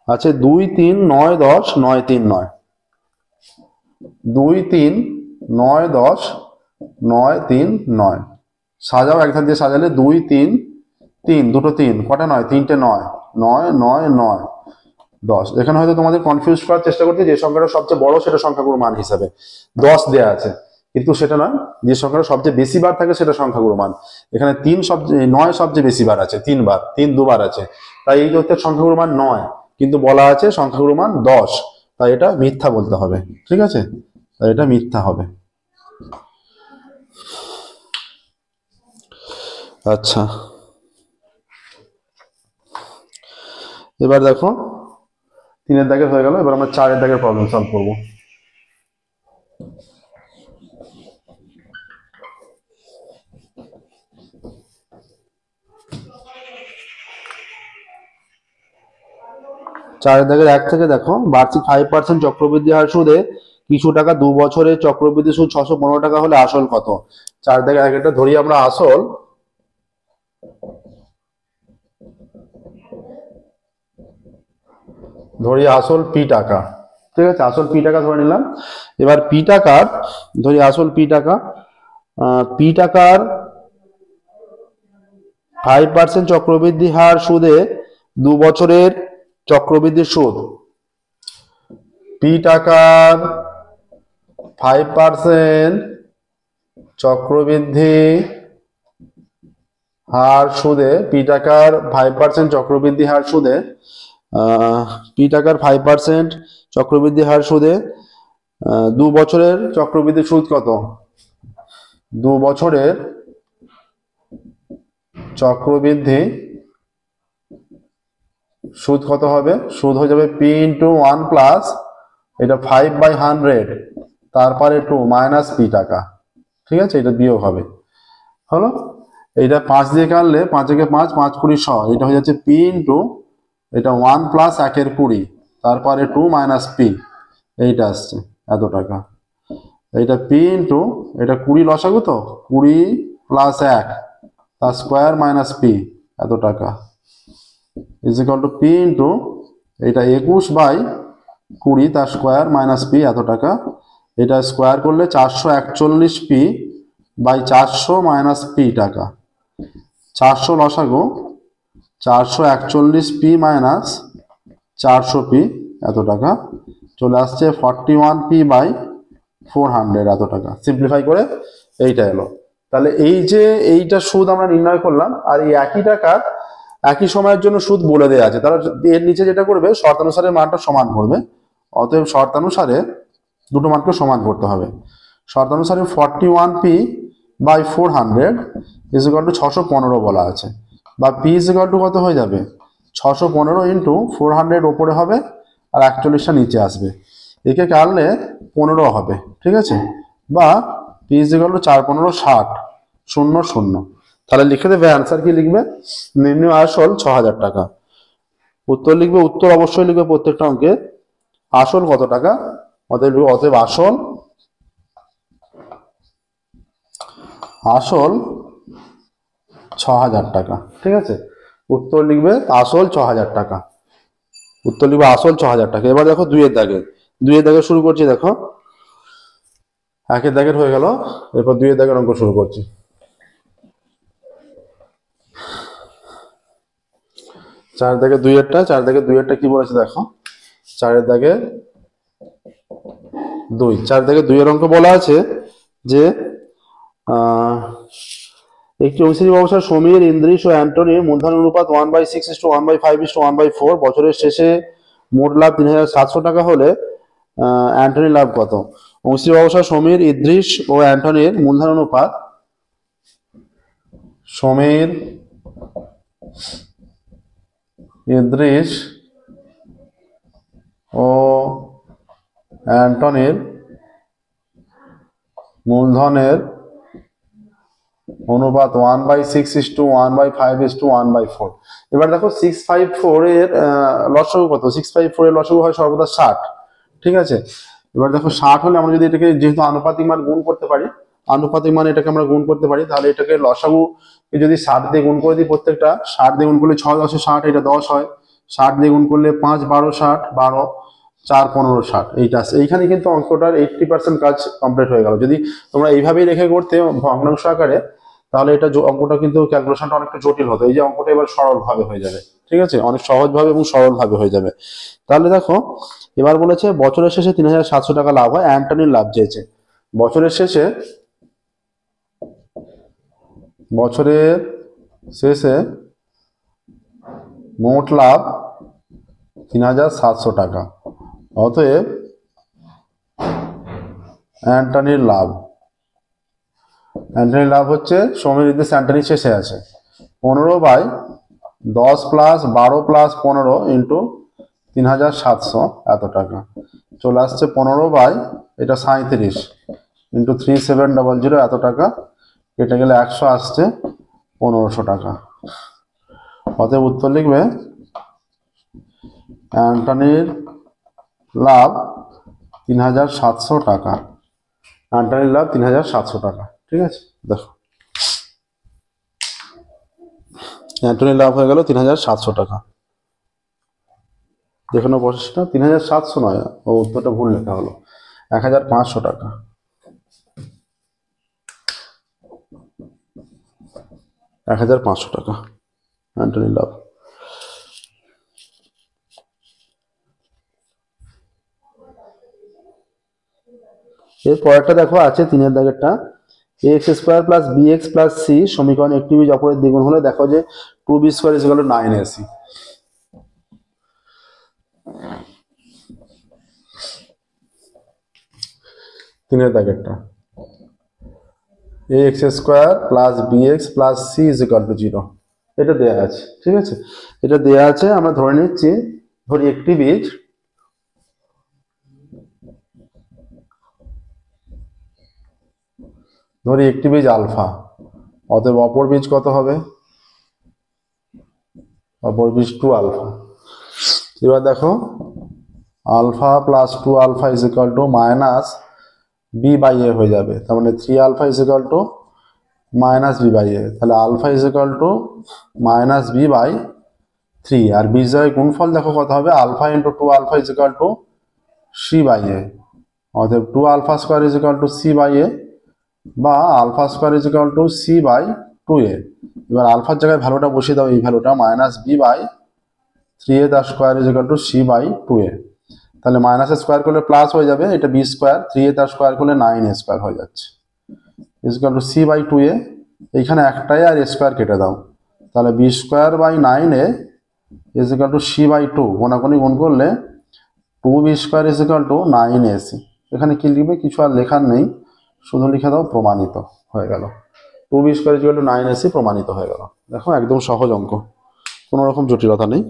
আছে 2 3 9 10 9 3 9, 2 3 9 10 9 3 9। সাজাও এক ধার দিয়ে সাজালে 2 3 3 দুটো 3 কটা 9 তিনটে 9 9 9 9 10। এখানে হয়তো তোমাদের কনফিউজ করার চেষ্টা করতে যে সংখ্যাটা সবচেয়ে বড় সেটা সংখ্যাগুরু মান হিসাবে 10 দেয়া আছে, কিন্তু সেটা নয়। যে সংখ্যাটা সবচেয়ে বেশি বার থাকে সেটা সংখ্যাগুরু মান। এখানে 3 সবচেয়ে 9 সবচেয়ে বেশি বার আছে, 3 বার, 3 দুবার আছে, তাই এই হচ্ছে সংখ্যাগুরু মান 9, কিন্তু বলা আছে সংখ্যাগুরু মান 10, তাই এটা মিথ্যা বলতে হবে। ঠিক আছে, তাই এটা মিথ্যা হবে। আচ্ছা, এবার দেখো 3 দাগের হয়ে গেল, এবার আমরা 4 দাগের প্রবলেম সলভ করব। চারের দাগের 1 থেকে দেখো, বার্ষিক 5% চক্রবৃদ্ধি হার সুদে কিছু টাকা 2 বছরের চক্রবৃদ্ধি সুদ 615 টাকা হলে আসল কত? 4 দাগের একটা ধরি আমরা আসল, ধরি আসল পি টাকা। ঠিক আছে, আসল পি টাকা ধরে নিলাম। এবার পি টাকার ধরি আসল পি টাকা, পি টাকার 5% চক্রবৃদ্ধি হার সুদে 2 বছরের চক্রবৃদ্ধি সুদ। পি টাকার 5% চক্রবৃদ্ধি হার সুদে, পি টাকার 5% চক্রবৃদ্ধি হার সুদে, পি টাকার 5% চক্রবৃদ্ধি হার সুদে 2 বছরের চক্রবৃদ্ধি সুদ কত? 2 বছরের চক্রবৃদ্ধি সুদ কত হবে? সুদ হয়ে যাবে পি ইন্টু 1 প্লাস এটা 5/100 তারপরে 2 মাইনাস পি টাকা। ঠিক আছে, এটা বিয়োগ হবে, হলো। এইটা 5 দিয়ে কাটলে 5 একে 5, 5 20 100, এটা হয়ে যাচ্ছে পি ইন্টু এটা 1 প্লাস 1 20 তারপরে 2 মাইনাস পি, এইটা আসছে এত টাকা। এইটা পি ইন্টু এটা 20 লসাগু, তো 20 প্লাস 1 তার স্কোয়ার মাইনাস পি এত টাকা is equal two P into এটা 21/20 তার স্কোয়ার মাইনাস পি এত টাকা। এটা স্কোয়ার করলে 441 পি বাই 400 মাইনাস পি টাকা। 400 লসাগু, 441 পি মাইনাস 400 পি এত টাকা, চলে আসছে 41 পি বাই 400 এত টাকা। সিম্পলিফাই করে এইটা এলো। তাহলে এই যে এইটা সুদ আমরা নির্ণয় করলাম, আর এই একই টাকা একই সময়ের জন্য সুদ বলে দেওয়া আছে, তারা এর নিচে যেটা করবে শর্তানুসারে মানটা সমান করবে। অতএব শর্তানুসারে দুটো মানকে সমান করতে হবে। শর্তানুসারে 41 P by 400 is equal to 615 বলা আছে, বা পি ইজ ইকুয়াল টু কত হয়ে যাবে? 615 ইন্টু 400 ওপরে হবে আর 41টা নিচে আসবে, একে কাটলে 15 হবে। ঠিক আছে, বা পি ইজ ইকুয়াল টু 4 15 60 0 0। তাহলে লিখে দেবে, অ্যান্সার কি লিখবে? নির্ণয় আসল 6000 টাকা। উত্তর লিখবে, উত্তর অবশ্যই লিখবে প্রত্যেকটা অঙ্কে আসল কত টাকা। অতএব আসল আসল 6000 টাকা। ঠিক আছে, উত্তর লিখবে আসল 6000 টাকা। উত্তর লিখবে আসল 6000 টাকা। এবার দেখো 2 এর দাগে শুরু করছি। দেখো 1 এর দাগের হয়ে গেল, এরপর 2 এর দাগের অঙ্ক শুরু করছি। 4 দাগে 2 এরটা, 4 দাগে 2 এরটা কি বলেছে দেখো। 4 দাগে 2, 4 দাগে 2 এর অঙ্ক বলা আছে যে একটি ঐশী ব্যবসার সমীর, ইন্দ্রিশ ও অ্যান্টনির মূলধন অনুপাত 1/6:1/5:1/4। বছরের শেষে মোট লাভ 3700 টাকা হলে অ্যান্টনির লাভ কত? ঐশী ব্যবসার সমীর, ইদ্রিশ ও অ্যান্টনির মূলধন অনুপাত, সমীর, ইদ্রিশ ও অ্যান্টনির মূলধনের অনুপাত 1/6:1/5:1/4। এবার দেখো 654 এর লসাগু কত? 654 এর লসাগু হয় সর্বদা 60। ঠিক আছে, এবার দেখো 60 হলে আমরা যদি এটাকে যেহেতু আনুপাতিক মান গুণ করতে পারি, আনুপাতিক মান এটাকে আমরা গুণ করতে পারি, তাহলে এটাকে লসাগু যদি 60 দিয়ে গুণ করে দিই, প্রত্যেকটা 60 দিয়ে গুণ করলে 6 10 60, এটা 10 হয়। 60 দিয়ে গুণ করলে 5 12 60, 12 4 15 60, এইটা আছে। এইখানে কিন্তু অঙ্কটার 80% কাজ কমপ্লিট হয়ে গেল। যদি তোমরা এইভাবেই রেখে করতে ভগ্নাংশ আকারে, তাহলে এটা অঙ্কটা কিন্তু ক্যালকুলেশনটা অনেকটা জটিল হতো। এই যে অঙ্কটা এবার সরল ভাবে হয়ে যাবে, ঠিক আছে, অনেক সহজ ভাবে এবং সরল ভাবে হয়ে যাবে। তাহলে দেখো এবার বলেছে বছরের শেষে 3700 টাকা লাভ হয়। অ্যান্টনির লাভ চেয়েছে। বছরের শেষে মোট লাভ 3700 টাকা। অতএব অ্যান্টনির লাভ হচ্ছে সময় নির্দেশ অ্যান্টনির শেষে আছে 15/10 প্লাস 12 প্লাস 15 ইন্টু 3700 এত টাকা। চলে আসছে 15 এটা 37 ইন্টু 3700 এত টাকা, কেটে গেলে 100 আসছে 1500 টাকা। অতএব উত্তর লিখবে অ্যান্টনির লাভ 3700 টাকা। অ্যান্টনির লাভ 3700 টাকা, ঠিক আছে। দেখো অ্যান্টনির লাভ হয়ে গেল 3700 টাকা। যেখানে প্রসেসটা 3700 নয়, ও উত্তরটা ভুল লেখা হলো, 1500 টাকা। 1500 টাকা অ্যান্টনির লাভ। এর পরেরটা দেখো আছে 3 এর দাগেরটা, ax² plus bx plus c সমীকরণ একটি বীজ অপরের দ্বিগুণ হলে দেখো যে 2b² = 9ac। 3 এর দাগেরটা ax² plus bx plus c = 0, এটা দেয়া আছে, ঠিক আছে। এটা দেয়া আছে, আমরা ধরে নিচ্ছি, ধরি একটি বীজ আলফা, অতএব অপর বীজ কত হবে? অপর বীজ 2 আলফা। এবার দেখো alpha plus 2 alpha = minus b/a হয়ে যাবে, তার মানে 3 আলফা = মাইনাস b/a। তাহলে আলফা মাইনাস b/3, আর বীজ দ্বারা গুণফল দেখো কত হবে? Alpha into 2 alpha c/a। অতএব 2 আলফা স্কোয়ার c/a বা আলফা স্কোয়ার c/2a। এবার আলফার জায়গায় ভ্যালুটা বসিয়ে দাও, এই ভ্যালুটা মাইনাস b/3a তার স্কোয়ার c/2a। তাহলে মাইনাস স্কোয়ার করলে প্লাস হয়ে যাবে, এটা b স্কোয়ার, 3a তার স্কোয়ার করলে 9a² হয়ে যাচ্ছে c/2a। এইখানে একটাই আর স্কোয়ার কেটে দাও, তাহলে b²/9a c/2, কোনাকুনি গুণ করলে 2b² 9ac। এখানে কি লিখবে? কিছু আর লেখার নেই, শুধু লিখে দাও প্রমাণিত, হয়ে গেল। 2b² 9ac প্রমাণিত হয়ে গেল। দেখো একদম সহজ অঙ্ক, কোনো রকম জটিলতা নেই।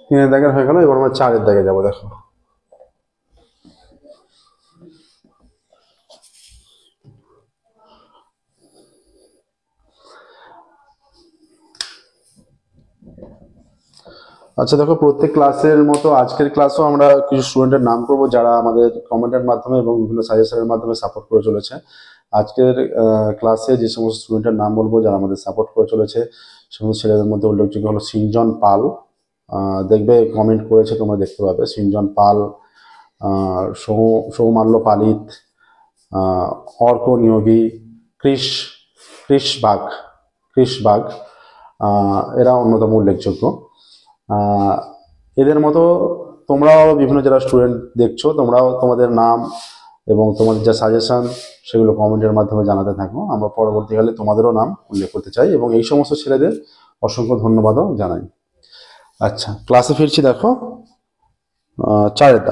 তিনের দাগের হয়ে গেল। এবার আমরা 4 এর দাগে যাবো। দেখো আচ্ছা, দেখো প্রত্যেক ক্লাসের মতো আজকের ক্লাসও আমরা কিছু স্টুডেন্টের নাম করব যারা আমাদের কমেন্টের মাধ্যমে এবং বিভিন্ন সাজেশনের মাধ্যমে সাপোর্ট করে চলেছে। আজকের ক্লাসে যে সমস্ত স্টুডেন্টের নাম বলবো যারা আমাদের সাপোর্ট করে চলেছে, সমস্ত ছেলেদের মধ্যে উল্লেখযোগ্য হলো সিঞ্জন পাল, দেখবে কমেন্ট করেছে, তোমরা দেখতে পাবে। সিঞ্জন পাল, সৌমাল্য পালিত, অর্ক নিয়োগী, ক্রিশ বাগ, এরা অন্যতম উল্লেখযোগ্য। এদের মতো তোমরাও বিভিন্ন যারা স্টুডেন্ট দেখছো, তোমরাও তোমাদের নাম এবং তোমাদের যা সাজেশন সেগুলো কমেন্টের মাধ্যমে জানাতে থাকো। আমরা পরবর্তীকালে তোমাদেরও নাম উল্লেখ করতে চাই এবং এই সমস্ত ছেলেদের অসংখ্য ধন্যবাদও জানাই। আচ্ছা, ক্লাসে ফিরছি। দেখো 4 এর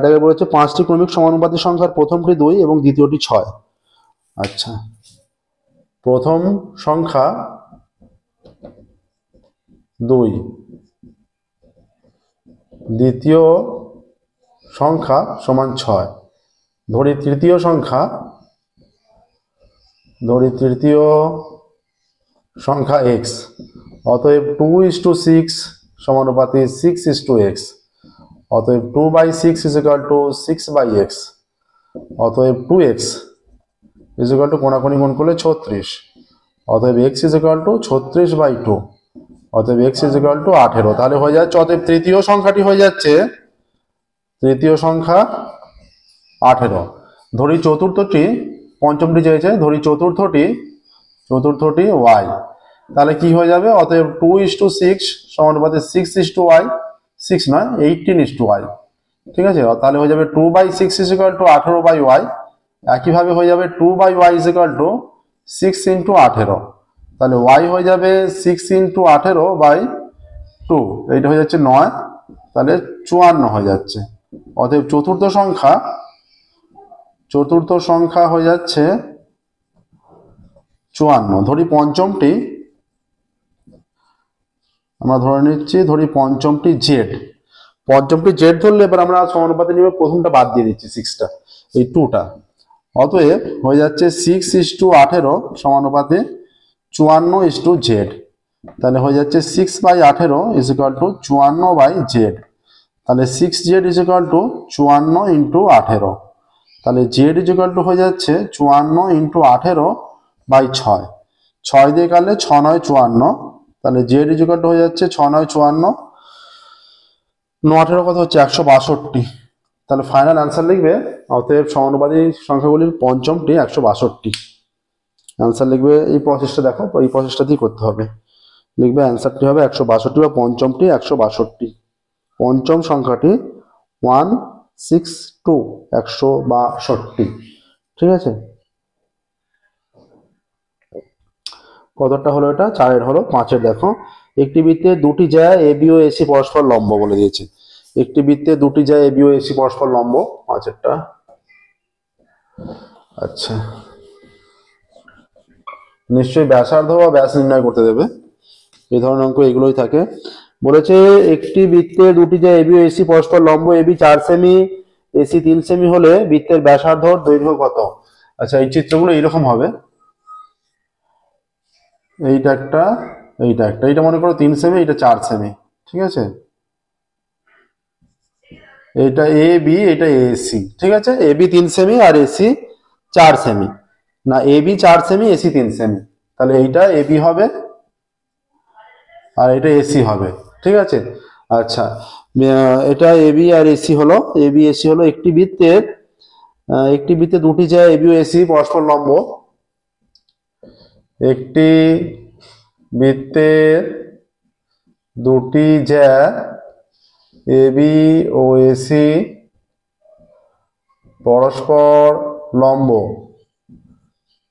দাগে বলেছে 5টি ক্রমিক সমানুপাতিক সংখ্যার প্রথমটি 2 এবং দ্বিতীয়টি 6। আচ্ছা, প্রথম সংখ্যা 2, দ্বিতীয় সংখ্যা সমান 6। ধরি তৃতীয় সংখ্যা x, অতএব 2:6 সমানুপাতি 6:x। অতএব 2/6 ইজ ইকুয়াল টু 6/x। অতএব 2x ইজ ইকুয়াল টু কোণাকুণি গুণ করলে 36। অতএব x ইজ ইকুয়াল টু 36/2। অতএব x ইজ ইকুয়াল টু 18। তাহলে হয়ে যাচ্ছে, অতএব তৃতীয় সংখ্যাটি হয়ে যাচ্ছে, তৃতীয় সংখ্যা 18। ধরি চতুর্থটি, পঞ্চমটি চেয়েছে, ধরি চতুর্থটি y। তাহলে কি হয়ে যাবে? অতএব 2:6 সমানুপাতে 6:y, 6 নয় 18:y। ঠিক আছে, তাহলে হয়ে যাবে 2/6 ইজ ইকুয়াল টু 18/y। একইভাবে হয়ে যাবে 2/y ইজ ইকুয়াল টু 6 × 18। তাহলে y হয়ে যাবে 6 × 18/2। এইটা হয়ে যাচ্ছে 9, তাহলে 54 হয়ে যাচ্ছে। অতএব চতুর্থ সংখ্যা হয়ে যাচ্ছে 54। ধরি পঞ্চমটি, আমরা ধরে নিচ্ছি, ধরি পঞ্চমটি জেড। পঞ্চমটি জেড ধরলে এবার আমরা সমানুপাতে নিবে, প্রথমটা বাদ দিয়ে দিচ্ছি, 6টা, এই 2টা। অতএব হয়ে যাচ্ছে 6:18 সমানুপাতে 54:z। তাহলে হয়ে যাচ্ছে 6/18 ইজ ইকুয়াল টু 54/z। তাহলে 6z ইজ ইকুয়াল টু 54 × 18। তাহলে z ইজ ইকুয়াল টু হয়ে যাচ্ছে 54 × 18/6। 6 দিয়ে কাটলে 6 9 54। তাহলে z ইজ ইকুয়াল টু হয়ে যাচ্ছে 6 9 54, 9 18 কত হচ্ছে 162। তাহলে ফাইনাল অ্যান্সার লিখবে, অতএব সমানুপাতি সংখ্যাগুলির পঞ্চমটি 162। অ্যান্সার লিখবে, এই প্রসেসটা দেখো, এই প্রসেসটা দিয়ে করতে হবে। লিখবে অ্যান্সারটি হবে 162 বা পঞ্চমটি 162। পঞ্চম সংখ্যাটি 162, 162। ঠিক আছে, কতটা হলো এটা? 4-এর হলো। 5-এর দেখো, একটি বৃত্তে দুটি জ্যা এ বি ও এসি পরস্পর লম্ব বলে দিয়েছে। একটি বৃত্তে দুটি জ্যা এ বি ও এসি পরস্পর লম্ব। 5-এরটা, আচ্ছা, নিশ্চয়ই ব্যাসার্ধ বা ব্যাস নির্ণয় করতে দেবে। এই ধরনের অঙ্ক এগুলোই থাকে। বলেছে একটি বৃত্তে দুটি জ্যা এবি ও এসি পরস্পর লম্ব, এবি 4 সেমি, এসি 3 সেমি হলে বৃত্তের ব্যাসার্ধ দৈর্ঘ্য কত? আচ্ছা, এই চিত্রগুলো এইরকম হবে। এইটা একটা, এইটা একটা, এইটা মনে করো 3 সেমি, এইটা 4 সেমি। ঠিক আছে, এইটা এ বি, এটা এসি। ঠিক আছে, এবি 3 সেমি আর এসি 4 সেমি, না এবি 4 সেমি, এসি 3 সেমি। তাহলে এইটা এবি হবে আর এটা এসি হবে। ঠিক আছে, আচ্ছা, এটা এবি আর এসি হলো, এবি এসি হলো। একটি বৃত্তে দুটি জ্যা এবি ও এসি পরস্পর লম্ব। একটি বৃত্তে দুটি জ্যা এবি ও এসি পরস্পর লম্ব।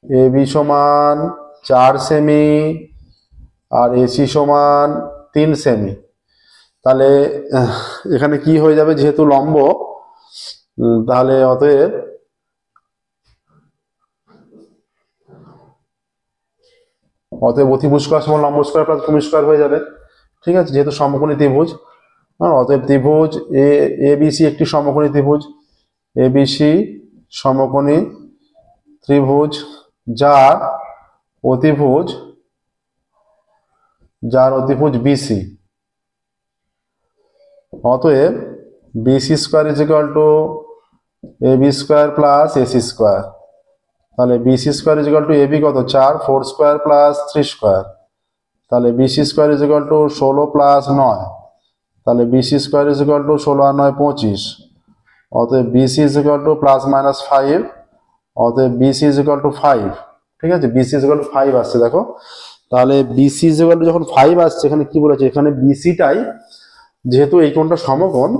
এবি সমান 4 সেমি আর এসি সমান 3 সেমি। তাহলে এখানে কি হয়ে যাবে, যেহেতু লম্ব, তাহলে অতএব অতিভুজ স্কয়ার সমান লম্ব স্কয়ার প্লাস ভূমি স্কয়ার হয়ে যাবে। ঠিক আছে, যেহেতু সমকোণী ত্রিভুজ। অতএব ত্রিভুজ এবিসি একটি সমকোণী ত্রিভুজ। এবিসি সমকোণী ত্রিভুজ যার অতিভুজ বিসি। অতএব BC square is equal to AB square plus AC square. তাহলে BC square is equal to AB কত 4, 4 স্কয়ার প্লাস 3 স্কয়ার। তাহলে BC square is equal to 16 plus 9। তাহলে BC square is equal to 16 আর 9 25। অতএব BC is equal to plus minus 5। অতএব বিসি ইজ ইকুয়াল টু 5। ঠিক আছে, বিসি ইজ ইকুয়াল টু 5 আসছে দেখো। তাহলে বিসি ইজ ইকুয়াল টু যখন 5 আসছে, এখানে কি বলেছে, এখানে বিসিটাই, যেহেতু এই কোণটা সমকোণ,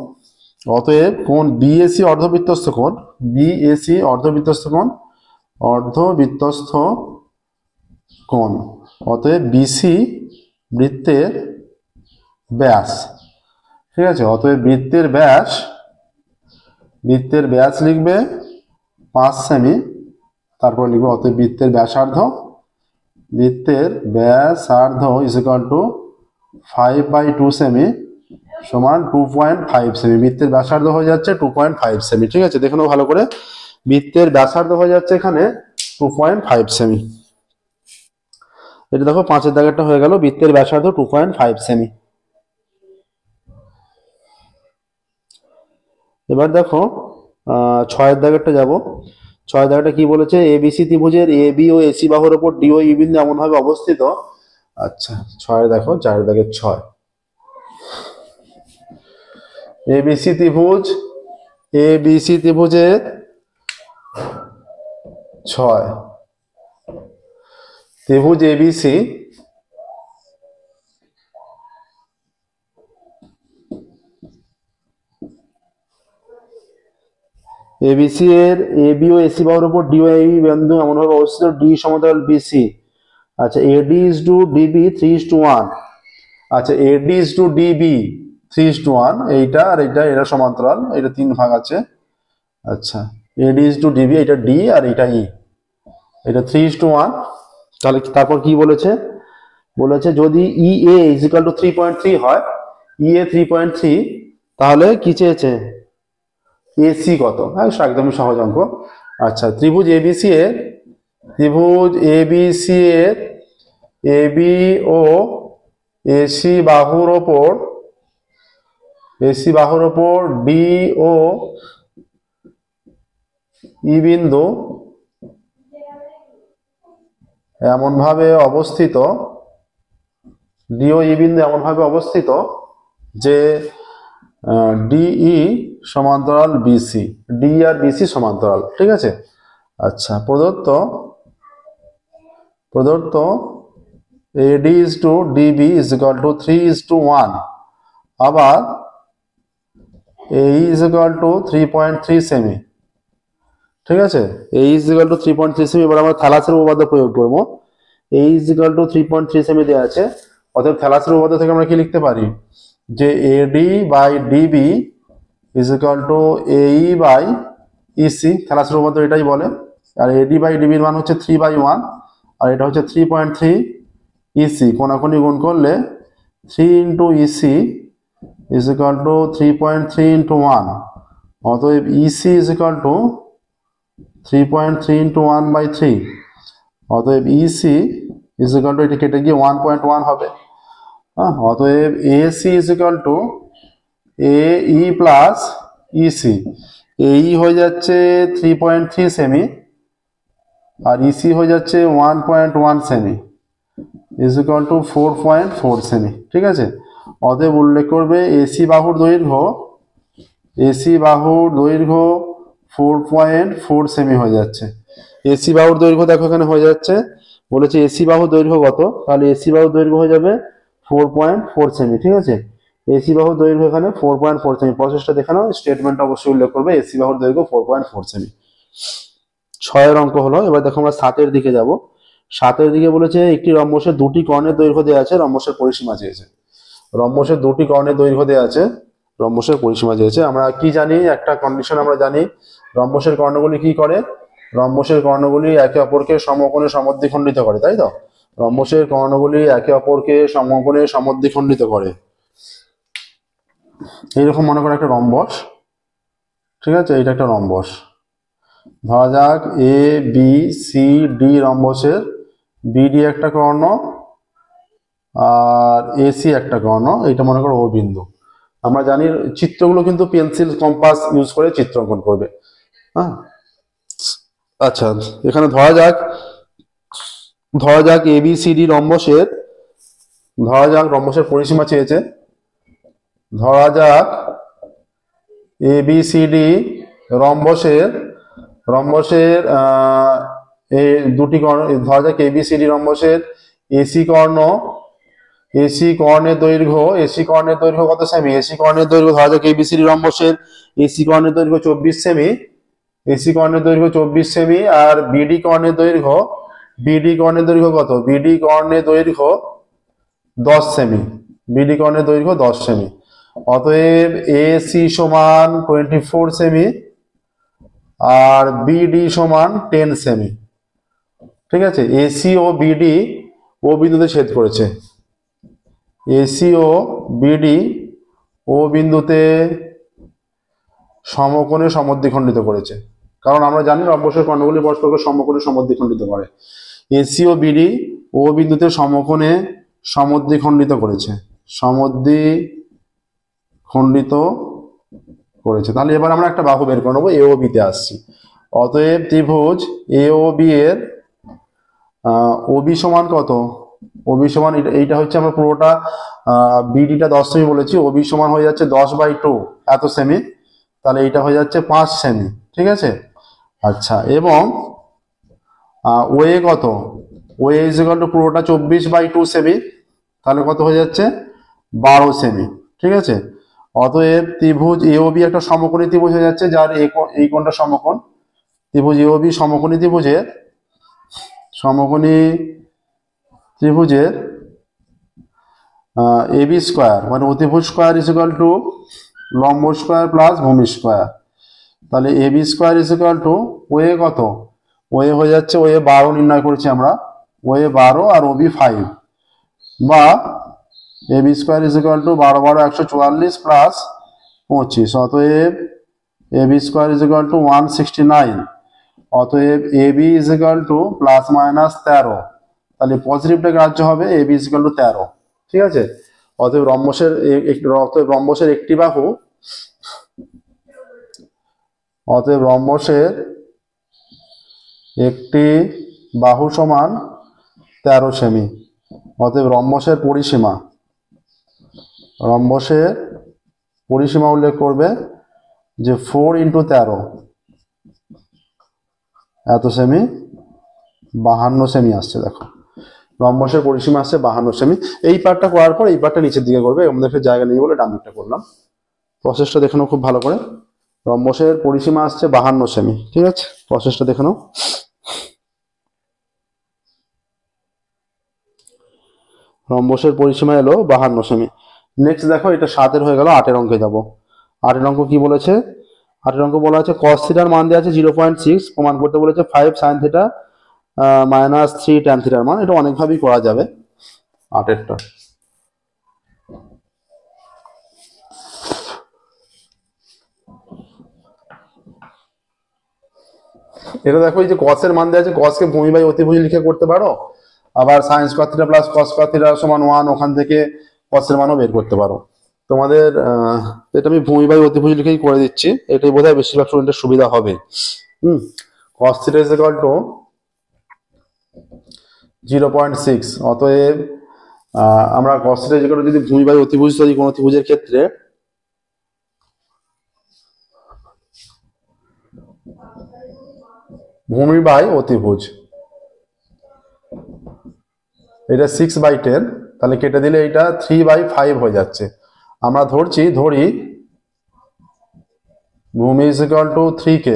অতএব কোণ বিএসি অর্ধবৃত্তস্থ কোণ, বিএসি অর্ধবৃত্তস্থ কোণ। অতএব বিসি বৃত্তের ব্যাস। ঠিক আছে, অতএব বৃত্তের ব্যাস লিখবে 5 সেমি। তারপর লিখবে অতএব বৃত্তের ব্যাসার্ধ ইজ ইকুয়াল টু 5/2 সেমি সমান 2.5 সেমি। বৃত্তের ব্যাসার্ধ হয়ে যাচ্ছে 2.5 সেমি। ঠিক আছে, দেখে নাও ভালো করে, বৃত্তের ব্যাসার্ধ হয়ে যাচ্ছে এখানে 2.5 সেমি। এটা দেখো 5-এর দাগেরটা হয়ে গেল, বৃত্তের ব্যাসার্ধ 2.5 সেমি। এবার দেখো 6 দাগেরটা যাব। 6 দাগেরটা কি বলেছে, এবিসি ত্রিভুজের এ বি ও এসি বাহুর উপর ডি ও ই বিন্দু এমন ভাবে অবস্থিত। আচ্ছা 6 দেখো, 4 দাগের 6, এবিসি ত্রিভুজ, এবিসি ত্রিভুজের 6, ত্রিভুজ এবিসি এবিসি এর এ বি ও এসি বাহুর উপর ডি ও এ বিন্দু এমন ভাবে অবস্থিত, ডি সমান্তরাল বিসি। আচ্ছা এডি ইজ টু ডিবি 3:1। আচ্ছা এডি ইজ টু ডিবি 3:1, এইটা আর এইটা, এরা সমান্তরাল, এটা 3 ভাগ আছে। আচ্ছা এডি ইজ টু ডিবি, এটা ডি আর এটা ই, এটা 3:1। তাহলে তারপর কি বলেছে, বলেছে যদি ই এ ইজ ইকুয়াল টু 3.3 হয়, ই এ 3.3, তাহলে কি চেয়েছে, এসি কত। হ্যাঁ একদমই সহজ অঙ্ক। আচ্ছা ত্রিভুজ এবিসি এর, ত্রিভুজ এবিসি এর এ বি ও এসি বাহুর ওপর, এসি বাহুর ওপর ডি ও ই বিন্দু এমন ভাবে অবস্থিত, ডি ও ই বিন্দু এমন ভাবে অবস্থিত যে ডিই সমান্তরাল বিসি, ডি আর বিসি সমান্তরাল, ঠিক আছে। আচ্ছা প্রদত্ত, প্রদত্ত AD is to DB is equal to 3:1, আবার এ ইজ ইকুয়াল টু 3.3 সেমি, ঠিক আছে। এ ইজ ইকুয়াল টু 3.3 সেমি। এবার আমরা থ্যালাসের উপপাদ্য প্রয়োগ করবো। এ ইজ ইকুয়াল টু 3.3 সেমি দেওয়া আছে, অতএব থ্যালাসের উপপাদ্য থেকে আমরা কি লিখতে পারি, যে AD by DB is equal to AE by EC. থ্যালাসের উপপাদ্য এটাই বলে। আর এডি বাই ডিবির মান হচ্ছে 3/1, আর এটা হচ্ছে 3.3 ইসি। কোনাকুনি গুণ করলে 3 into EC is equal to 3.3 into 1, অতএব EC is equal to 3.3 into 1/3, অতএব ইসি ইজ ইকুয়াল টু, এটা কেটে গিয়ে 1.1 হবে। হ্যাঁ অতএব AC is equal two A E plus EC. এই হয়ে যাচ্ছে 3.3 সেমি, আর ইসি হয়ে যাচ্ছে 1.1 semi, is equal two 4.4 semi, ঠিক আছে। অতএব উল্লেখ করবে এসি বাহুর দৈর্ঘ্য, এসি বাহুর দৈর্ঘ্য 4.4 সেমি হয়ে যাচ্ছে। এসি বাহুর দৈর্ঘ্য দেখো এখানে হয়ে যাচ্ছে, বলেছে এসি বাহুর দৈর্ঘ্য কত, তাহলে এসি বাহুর দৈর্ঘ্য হয়ে যাবে 4.4 সেমি, ঠিক আছে। এসি বাহুর দৈর্ঘ্য এখানে 4.4 সেমি। প্রসেসটা দেখে নাও, স্টেটমেন্টটা অবশ্যই উল্লেখ করবে এসি বাহুর দৈর্ঘ্য 4.4 সেমি। 6 অঙ্ক হলো। এবার দেখো আমরা 7 দিকে যাব। 7 দিকে বলেছে একটি রম্বসের 2টি কর্ণের দৈর্ঘ্য দেওয়া আছে, রম্বসের পরিসীমা চেয়েছে। রম্বসের 2টি কর্ণের দৈর্ঘ্য দেওয়া আছে, রম্বসের পরিসীমা চেয়েছে। আমরা কি জানি, একটা কন্ডিশন আমরা জানি, রম্বসের কর্ণগুলি কি করে, রম্বসের কর্ণগুলি একে অপরকে সমকোণে সমদ্বিখণ্ডিত করে, তাই তো। রম্বসের কর্ণগুলি একে অপরকে সমকোণে সমদ্বিখণ্ডিত করে। এইরকম মনে করো একটা রম্বস, ঠিক আছে, এটা একটা রম্বস। ধরা যাক A B C D রম্বসের BD একটা কর্ণ আর এসি একটা কর্ণ, এটা মনে করো ও বিন্দু। আমরা জানি চিত্রগুলো কিন্তু পেন্সিল কম্পাস ইউজ করে চিত্র অঙ্কন করবে। হ্যাঁ আচ্ছা এখানে ধরা যাক এ বি সি ডি রম্বসের, ধরা যাক রম্বসের পরিসীমা চেয়েছে। ধরা যাক এ বি সি ডি রম্বসের, এই 2টি কর্ণ, ধরা যাক A B C D রম্বসের AC Karna, AC কর্ণের দৈর্ঘ্য, এসি কর্ণের দৈর্ঘ্য কত সেমি, এসি কর্ণের দৈর্ঘ্য, ধরা যাক এবিসিডি রম্বসের এসি কর্ণের দৈর্ঘ্য 24 সেমি, এসি কর্ণের দৈর্ঘ্য 24 সেমি, আর বিডি কর্ণের দৈর্ঘ্য, বিডি কর্ণের দৈর্ঘ্য কত, বিডি কর্ণের দৈর্ঘ্য 10 সেমি, বিডি কর্ণের দৈর্ঘ্য 10 সেমি। অতএব এসি সমান 24 সেমি আর বিডি সমান 10 সেমি, ঠিক আছে। এসি ও বিডি ও বিন্দুতে ছেদ করেছে, এসি ও বিডি ও বিন্দুতে সমকোণে সমদ্বিখণ্ডিত করেছে, কারণ আমরা জানি রম্বসের কর্ণগুলি পরস্পরকে সমকোণে সমদ্বিখণ্ডিত করে। এসি ও বিডি ও বিন্দুতে সমকোণে সমদ্বিখণ্ডিত করেছে, সমদ্বিখণ্ডিত করেছে। তাহলে এবার আমরা একটা বাহু বের করে নেবো, এ ও বি তে আসছি। অতএব ত্রিভুজ এ ও বি এর ওবি সমান কত? ওবি সমান এইটা হচ্ছে আমরা পুরোটা বিডিটা 10 সেমি বলেছি, ওবি সমান হয়ে যাচ্ছে 10/2 এত সেমি, তাহলে এইটা হয়ে যাচ্ছে 5 সেমি, ঠিক আছে। আচ্ছা, এবং ওয়ে কত? ওয়ে ইজ ইকুয়াল টু পুরোটা 24/2 সেমি, তাহলে কত হয়ে যাচ্ছে? 12 সেমি, ঠিক আছে। অতএব ত্রিভুজ এওবি একটা সমকোণী ত্রিভুজ হয়ে যাচ্ছে, যার এই কোণটা সমকোণ। ত্রিভুজ এওবি সমকোণী ত্রিভুজের এবি স্কোয়ার মানে অতিভুজ স্কোয়ার ইজ ইকুয়াল টু লম্ব স্কোয়ার প্লাস ভূমি স্কোয়ার। তাহলে AB square is equal to OA কত? ওয়ে হয়ে যাচ্ছে, ওয়ে 12 নির্ণয় করেছি আমরা, ওয়ে 12 আর ওবি 5, বা AB square is equal to 12 12 144 plus 25। অতএব AB square is equal to 169। অতএব AB is equal to plus minus 13, তাহলে পজিটিভটা গ্রাহ্য হবে, এবি ইজ ইকুয়াল টু 13, ঠিক আছে। অতএব রম্বসের একটি বাহু, অতএব রম্বসের একটি বাহু সমান 13 সেমি। অতএব রম্বসের পরিসীমা উল্লেখ করবে যে 4 × 13 এত সেমি, 52 সেমি আসছে। দেখো রম্বসের পরিসীমা আসছে 52 সেমি। এই পার্টটা করার পর এই পার্টটা নিচের দিকে করবে, আমাদেরকে জায়গা নেই বলে ডান দিকটা করলাম। প্রসেসটা দেখে নাও খুব ভালো করে। রম্বসের পরিসীমা আসছে 52 সেমি, ঠিক আছে। প্রসেসটা দেখে নাও। রম্বসের পরিসীমা এলো 52 সেমি। নেক্সট দেখো, এটা 7 হয়ে গেল, 8 অঙ্কে যাব। 8 অঙ্ক কি বলেছে? 8 অঙ্ক বলা আছে cos থিটার মান দেওয়া আছে 0.6, প্রমাণ করতে বলেছে 5 sin থিটা মাইনাস 3 tan থিটার মান। এটা অনেকভাবেই করা যাবে 8এরটা। এটা দেখো, এই যে cos এর মান দেওয়া আছে, cos কে ভূমি বাই অতিভুজ লিখে করতে পারো, আবার sin square theta plus cos square theta সমান 1, ওখান থেকে cos এর মানও বের করতে পারো। তোমাদের এটা আমি ভূমি বাই অতিভুজ লিখেই করে দিচ্ছি, এটাই বোধহয় বেশিরভাগ স্টুডেন্টের সুবিধা হবে। cos theta is equal two 0.6। অতএব আমরা cos theta is equal two, যদি ভূমি বাই অতিভুজ তৈরি কোন ত্রিভুজের ক্ষেত্রে, ভূমি বাই অতিভুজ, এটা 6/10, তাহলে কেটে দিলে এটা 3/5 হয়ে যাচ্ছে। আমরা ধরি ভূমি ইজ ইকুয়াল টু 3k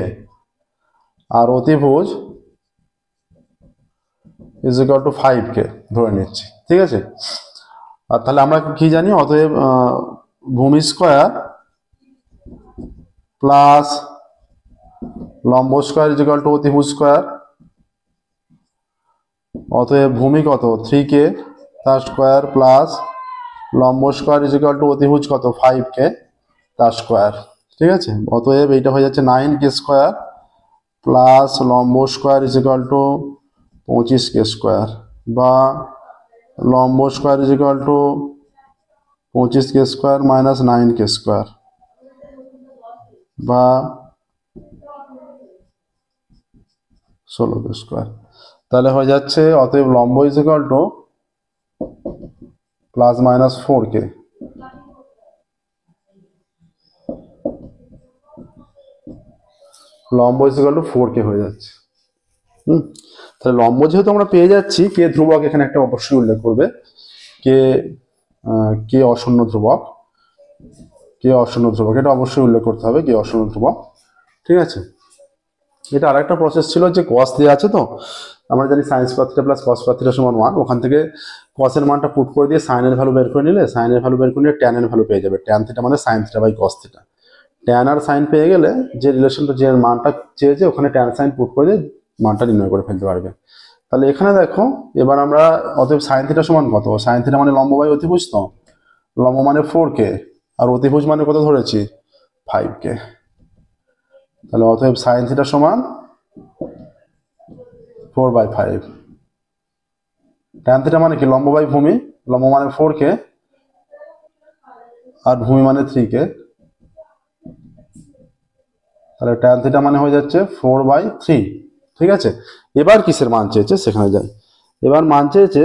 আর অতিভুজ ইজ ইকুয়াল টু 5k ধরে নিচ্ছি, ঠিক আছে। আর তাহলে আমরা কি জানি? অতএব ভূমি স্কয়ার প্লাস লম্ব স্কয়ার ইজ ইকুয়াল টু অতিভুজ স্কয়ার। অতএব ভূমি কত? 3k তার স্কয়ার প্লাস লম্ব স্কয়ার ইজ ইকুয়াল টু অতিভুজ কত? 5k তার স্কয়ার, ঠিক আছে। অতএব এইটা হয়ে যাচ্ছে 9k স্কয়ার প্লাস লম্ব square is equal two 25k square, বা লম্ব square is equal two 25k square minus 9k square, বা 16k স্কয়ার। তাহলে হয়ে যাচ্ছে, অতএব লম্ব is equal to plus minus 4k, লম্ব ইজ ইকুয়াল টু 4k হয়ে যাচ্ছে। তাহলে লম্ব যেহেতু আমরা পেয়ে যাচ্ছি, কে ধ্রুবক এখানে একটা অবশ্যই উল্লেখ করবে, কে অশূন্য ধ্রুবক, এটা অবশ্যই উল্লেখ করতে হবে, কে অশূন্য ধ্রুবক, ঠিক আছে। এটা আরেকটা প্রসেস ছিল যে cos দেওয়া আছে, তো আমরা জানি sin square theta plus cos square theta সমান 1, ওখান থেকে cos এর মানটা পুট করে দিয়ে sin এর ভ্যালু বের করে নিলে, sin এর ভ্যালু বের করে নিলে tan এর ভ্যালু পেয়ে যাবে। tan থিটা মানে sin theta by cos theta. tan আর sin পেয়ে গেলে যে রিলেশনটা, যে মানটা চেয়েছে, ওখানে tan sin পুট করে দিয়ে মানটা নির্ণয় করে ফেলতে পারবে। তাহলে এখানে দেখো, এবার আমরা অতএব sin থিটা সমান কত? sin থিটা মানে লম্ব বাই অতিভুজ, তো লম্ব মানে 4k আর অতিভুজ মানে কত ধরেছি? 5k। তাহলে অতএব sin থিটা সমান 4/5। tan থিটা মানে কি? লম্ব বাই ভূমি, লম্ব মানে 4k আর ভূমি মানে 3k, তাহলে ট্যান থিটা মানে হয়ে যাচ্ছে 4/3। ঠিক আছে, এবার কিসের মান চেয়েছে সেখানে যাই। এবার মান চেয়েছে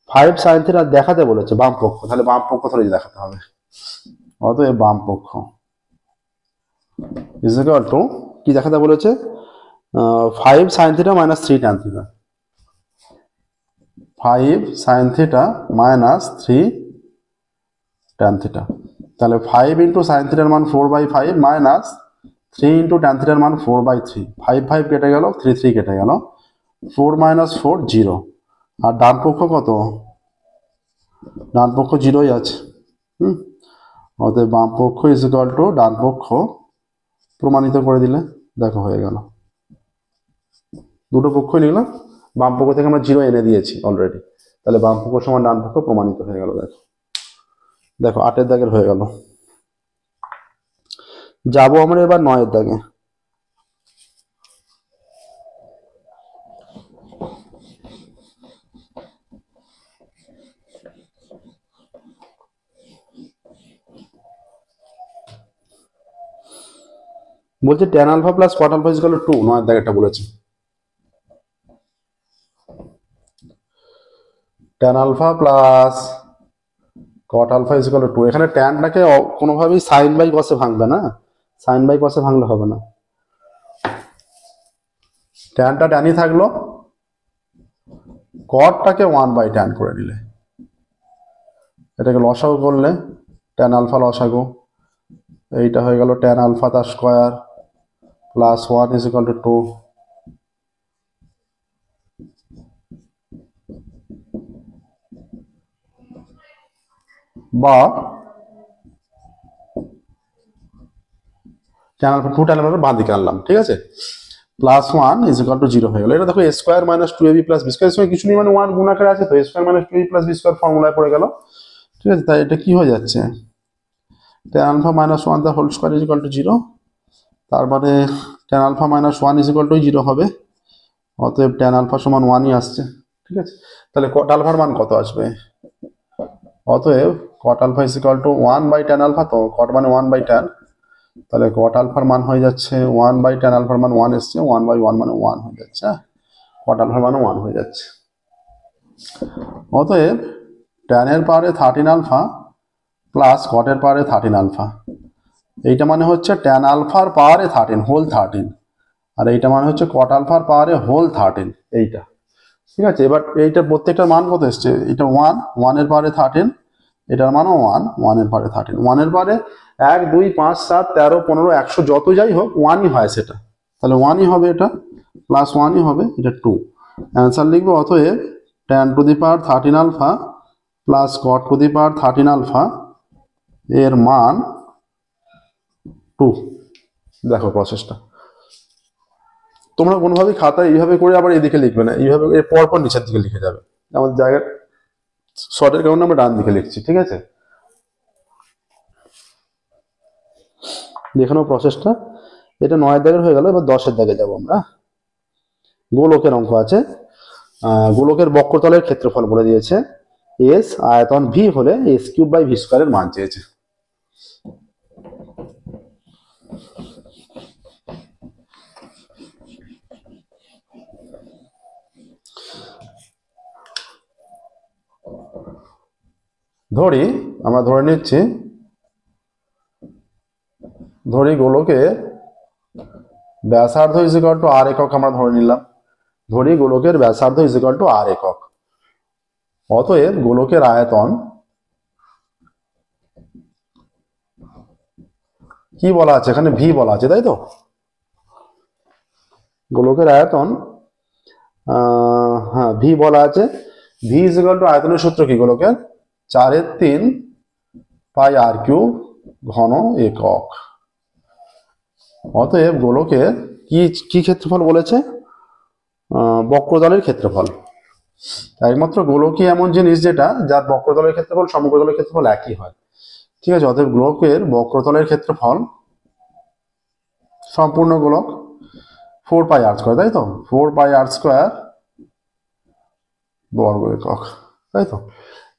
5 সাইন থিটা দেখাতে বলেছে বাম পক্ষ, তাহলে বাম পক্ষ ধরে দেখাতে হবে। অতএব বাম পক্ষ ইজ ইকুয়াল টু কি দেখাতে বলেছে, 5 sine theta minus 3 tan theta. 5 sine theta minus 3 tan theta. তাহলে 5 ইন্টু সাইন থিটার মান 4/5 মাইনাস 3 ইন্টু ট্যান থিটার মান 4/3। 5 5 কেটে গেল, 3 3 কেটে গেল, 4 মাইনাস 4 0। আর ডান পক্ষ কত, ডান পক্ষ 0ই আছে। অতএব বাম পক্ষ ইজ ইকুয়াল টু ডান পক্ষ প্রমাণিত করে দিলে দেখো হয়ে গেল। দুটো পক্ষই লিখলাম, বাম পক্ষ থেকে আমরা 0 এনে দিয়েছি অলরেডি, তাহলে বাম পক্ষ সমান ডান পক্ষ প্রমাণিত হয়ে গেল। দেখো দেখো 8 দাগের হয়ে গেল। যাবো আমরা এবার 9 দাগে। বলছে tan alpha plus cot alpha is equal to 9 দাগেরটা বলেছে। Tan alpha plus cot alpha is equal to 2। এখানে ট্যানটাকে কোনোভাবেই সাইন বাই কসে ভাঙবে না, সাইন বাই কসে ভাঙলে হবে না। ট্যানটা ট্যানই থাকলো, কটটাকে 1/tan করে নিলে, এটাকে লসাগু করলে ট্যান আলফা লসাগু, এইটা হয়ে গেল ট্যান আলফা তার square plus 1 is equal to 2। বা ট্যান আলফা 2 ট্যান আলফা বাঁ দিকে আনলাম, ঠিক আছে, প্লাস 1 ইজ ইকুয়াল টু 0 হয়ে গেল। এটা দেখো a square minus 2ab plus b square, সময় কিছু নেই মানে 1 গুণ আকারে আছে, তো a square minus 2ab plus b square ফর্মুলায় পড়ে গেল। ঠিক আছে, তাই এটা কি হয়ে যাচ্ছে, tan alpha minus 1 the whole square is equal to 0। তার মানে tan alpha minus 1 is equal to 0 হবে। অতএব ট্যান আলফা সমান 1ই আসছে। ঠিক আছে, তাহলে কট আলফার মান কত আসবে, অতএব cot alpha is equal to 1/tan alpha, তো কট মানে 1/tan, তাহলে কট আলফার মান হয়ে যাচ্ছে 1/tan আলফার মান 1 এসছে, 1/1 মানে 1 হয়ে যাচ্ছে, কট আলফার মানে 1 হয়ে যাচ্ছে। অতএব tan এর পাওয়ারে 13 আলফা প্লাস কটের পাওয়ারে 13 আলফা, এইটা মানে হচ্ছে tan আলফার পাওয়ারে 13 হোল 13, আর এইটা মানে হচ্ছে কট আলফার পাওয়ারে হোল 13 এইটা। ঠিক আছে, এবার এইটা প্রত্যেকটার মান কত এসছে, এটা 1 এর পাওয়ারে 13, এটার মানও 1 এর পাওয়ারে 13, 1 এর পাওয়ারে 1 2 5 7 13 15 100 যত যাই হোক 1ই হয় সেটা, তাহলে 1ই হবে, এটা প্লাস 1ই হবে, এটা 2। অ্যান্সার লিখবো অতএব tan to the power 13 alpha plus cot to the power 13 alpha এর মান 2। দেখো প্রসেসটা তোমরা কোনোভাবেই খাতায় এইভাবে করে আবার এদিকে লিখবে না, এইভাবে এর পরপর নিচের দিকে লিখে যাবে। আমাদের জায়গায় শর্টের কারণে আমরা ডান দিকে লিখছি। ঠিক আছে, দেখে নাও প্রসেসটা। এটা 9 দাগের হয়ে গেল, এবার 10 দাগে যাবো আমরা। গোলকের অঙ্ক আছে, গোলকের বক্রতলের ক্ষেত্রফল বলে দিয়েছে এস, আয়তন ভি হলে s³/v² এর মান চেয়েছে। ধরি আমরা ধরে নিচ্ছি, ধরি গোলকের ব্যাসার্ধ ইজ ইকুয়াল টু r একক, আমরা ধরে নিলাম, ধরি গোলকের ব্যাসার্ধ ইজ ইকুয়াল টু r একক। অতএব গোলকের আয়তন কি বলা আছে, এখানে ভি বলা আছে, তাই তো। গোলকের আয়তন হ্যাঁ ভি বলা আছে, ভি ইজ ইকুয়াল টু আয়তনের সূত্র কি, গোলকের 4/3 পাই r³ ঘন একক। অতএব গোলকের কি কি ক্ষেত্রফল বলেছে, বক্রতলের ক্ষেত্রফল। একমাত্র গোলকই এমন জিনিস যেটা যার বক্রতলের ক্ষেত্রফল সমগ্রতলের ক্ষেত্রফল একই হয়। ঠিক আছে, অতএব গোলকের বক্রতলের ক্ষেত্রফল সম্পূর্ণ গোলক 4πr², তাই তো, 4πr² বর্গ একক, তাই তো।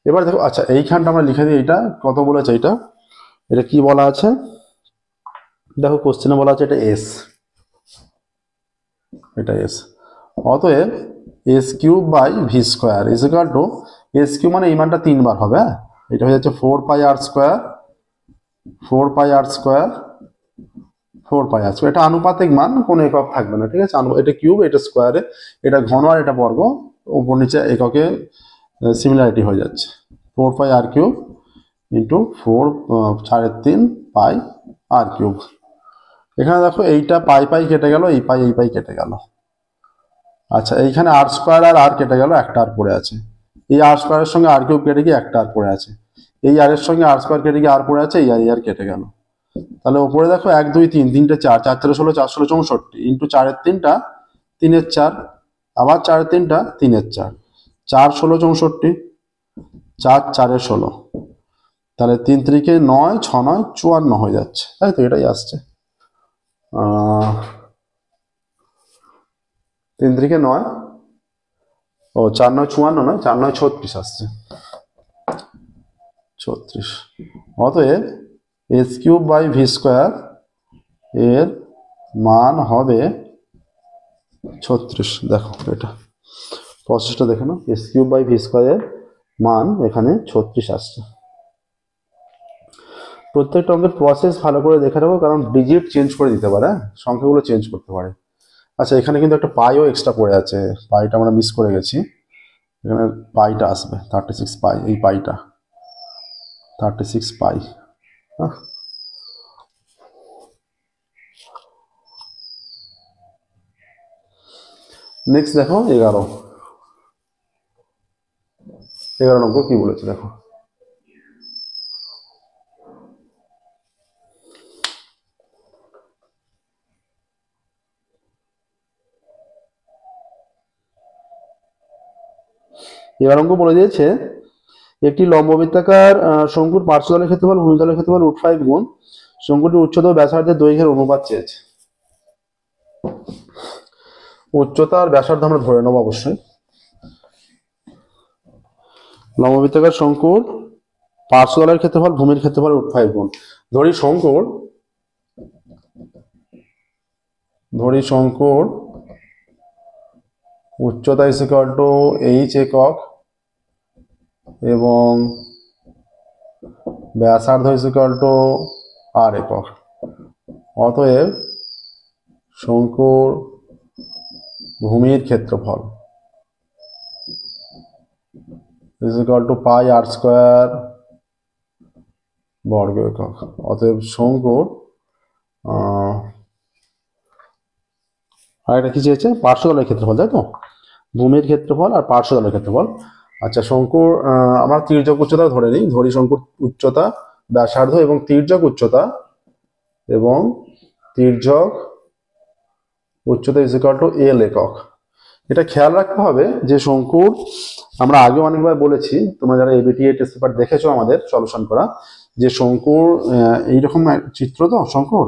এবার দেখো, আচ্ছা এইখানটা আমরা লিখে দিই, এটা কত বলেছে, এটা কি বলা আছে, দেখো কোশ্চেনে বলা আছে এটা এস, এটা এস, অতএব S cube by V square is equal to, S cube মানে এই মানটা 3 বার হবে, এটা হয়ে যাচ্ছে 4 পাই আর স্কোয়ার, 4 পাই আর স্কোয়ার, 4 পাই আর স্কোয়ার। এটা আনুপাতিক মান, কোনো একক থাকবে না, ঠিক আছে। এটা কিউব, এটা স্কোয়ারে, এটা ঘন আর এটা বর্গ, উপর নিচে এককে সিমিলারিটি হয়ে যাচ্ছে। 4 পাই আর কিউব ইন্টু 4 3 পাই আর কিউব। এখানে দেখো এইটা পাই পাই কেটে গেল, এই পাই কেটে গেল। আচ্ছা, এইখানে আর স্কোয়ার আর কেটে গেল, একটা আর পড়ে আছে। এই আর স্কোয়ারের সঙ্গে আর কিউব কেটে গিয়ে একটা আর পড়ে আছে। এই আর এর সঙ্গে আর স্কোয়ার কেটে গিয়ে আর পড়ে আছে, এই আর কেটে গেল। তাহলে উপরে দেখো 1 2 3, 3টে 4, 4 4 16, 4 16 64 ইন্টু 4 3টা 3 4, আবার 4 3টা 3 4, 4 16 64, 4 4 16, তাহলে 3 3 9, 6 9 54 হয়ে যাচ্ছে, তাই তো? এটাই আসছে 3 3 9, ও 4 9 54 নয়, 4 9 36 আসছে, 36। অতএব S cube by V square এর মান হবে 36। দেখো এটা প্রসেসটা দেখে নাও, এস কিউব বাই ভি স্কোয়ারের মান এখানে 36 আসছে। প্রত্যেকটা অঙ্কের প্রসেস ভালো করে দেখে নেবো, কারণ ডিজিট চেঞ্জ করে দিতে পারে, সংখ্যাগুলো চেঞ্জ করতে পারে। আচ্ছা, এখানে কিন্তু একটা পাইও এক্সট্রা পড়ে আছে, পাইটা আমরা মিস করে গেছি, এখানে পাইটা আসবে 36 পাই, এই পাইটা 36 পাই। নেক্সট দেখো 11 নম্বর কি বলেছে দেখো। এবার অঙ্ক বলে দিয়েছে একটি লম্ববৃত্তাকার শঙ্কুর পার্শ্বতলের ক্ষেত্রফল ভূমিতলের ক্ষেত্রফল √5 গুণ শঙ্কুটির উচ্চতা ও ব্যাসার্ধের দৈর্ঘ্যের অনুপাত চেয়েছে। উচ্চতা আর ব্যাসার্ধ আমরা ধরে নেবো অবশ্যই। লম্ববৃত্তাকার শঙ্কুর পার্শ্বতলের ক্ষেত্রফল ভূমির ক্ষেত্রফল √5 গুণ, ধরি শঙ্কুর উচ্চতা ইজ ইকুয়াল টু এইচ একক এবং ব্যাসার্ধ ইজ ইকুয়াল টু আর একক। অতএব শঙ্কুর ভূমির ক্ষেত্রফল is equal to pi R square বর্গ একক। অতএব শঙ্কুর আর এটা কি চেয়েছে? পার্শ্বতলের ক্ষেত্রফল, তাই তো? ভূমির ক্ষেত্রফল আর পার্শ্বতলের ক্ষেত্রফল। আচ্ছা, শঙ্কুর আমরা তির্যক উচ্চতা ধরে নিই, ধরি শঙ্কুর উচ্চতা, ব্যাসার্ধ এবং তির্যক উচ্চতা ইজ ইকুয়াল টু এল একক। এটা খেয়াল রাখতে হবে যে শঙ্কুর, আমরা আগে অনেকবার বলেছি, তোমরা যারা এবিটিএ টেস্ট পেপার দেখেছো আমাদের সলিউশন করা, যে শঙ্কুর এইরকম চিত্র, তো শঙ্কুর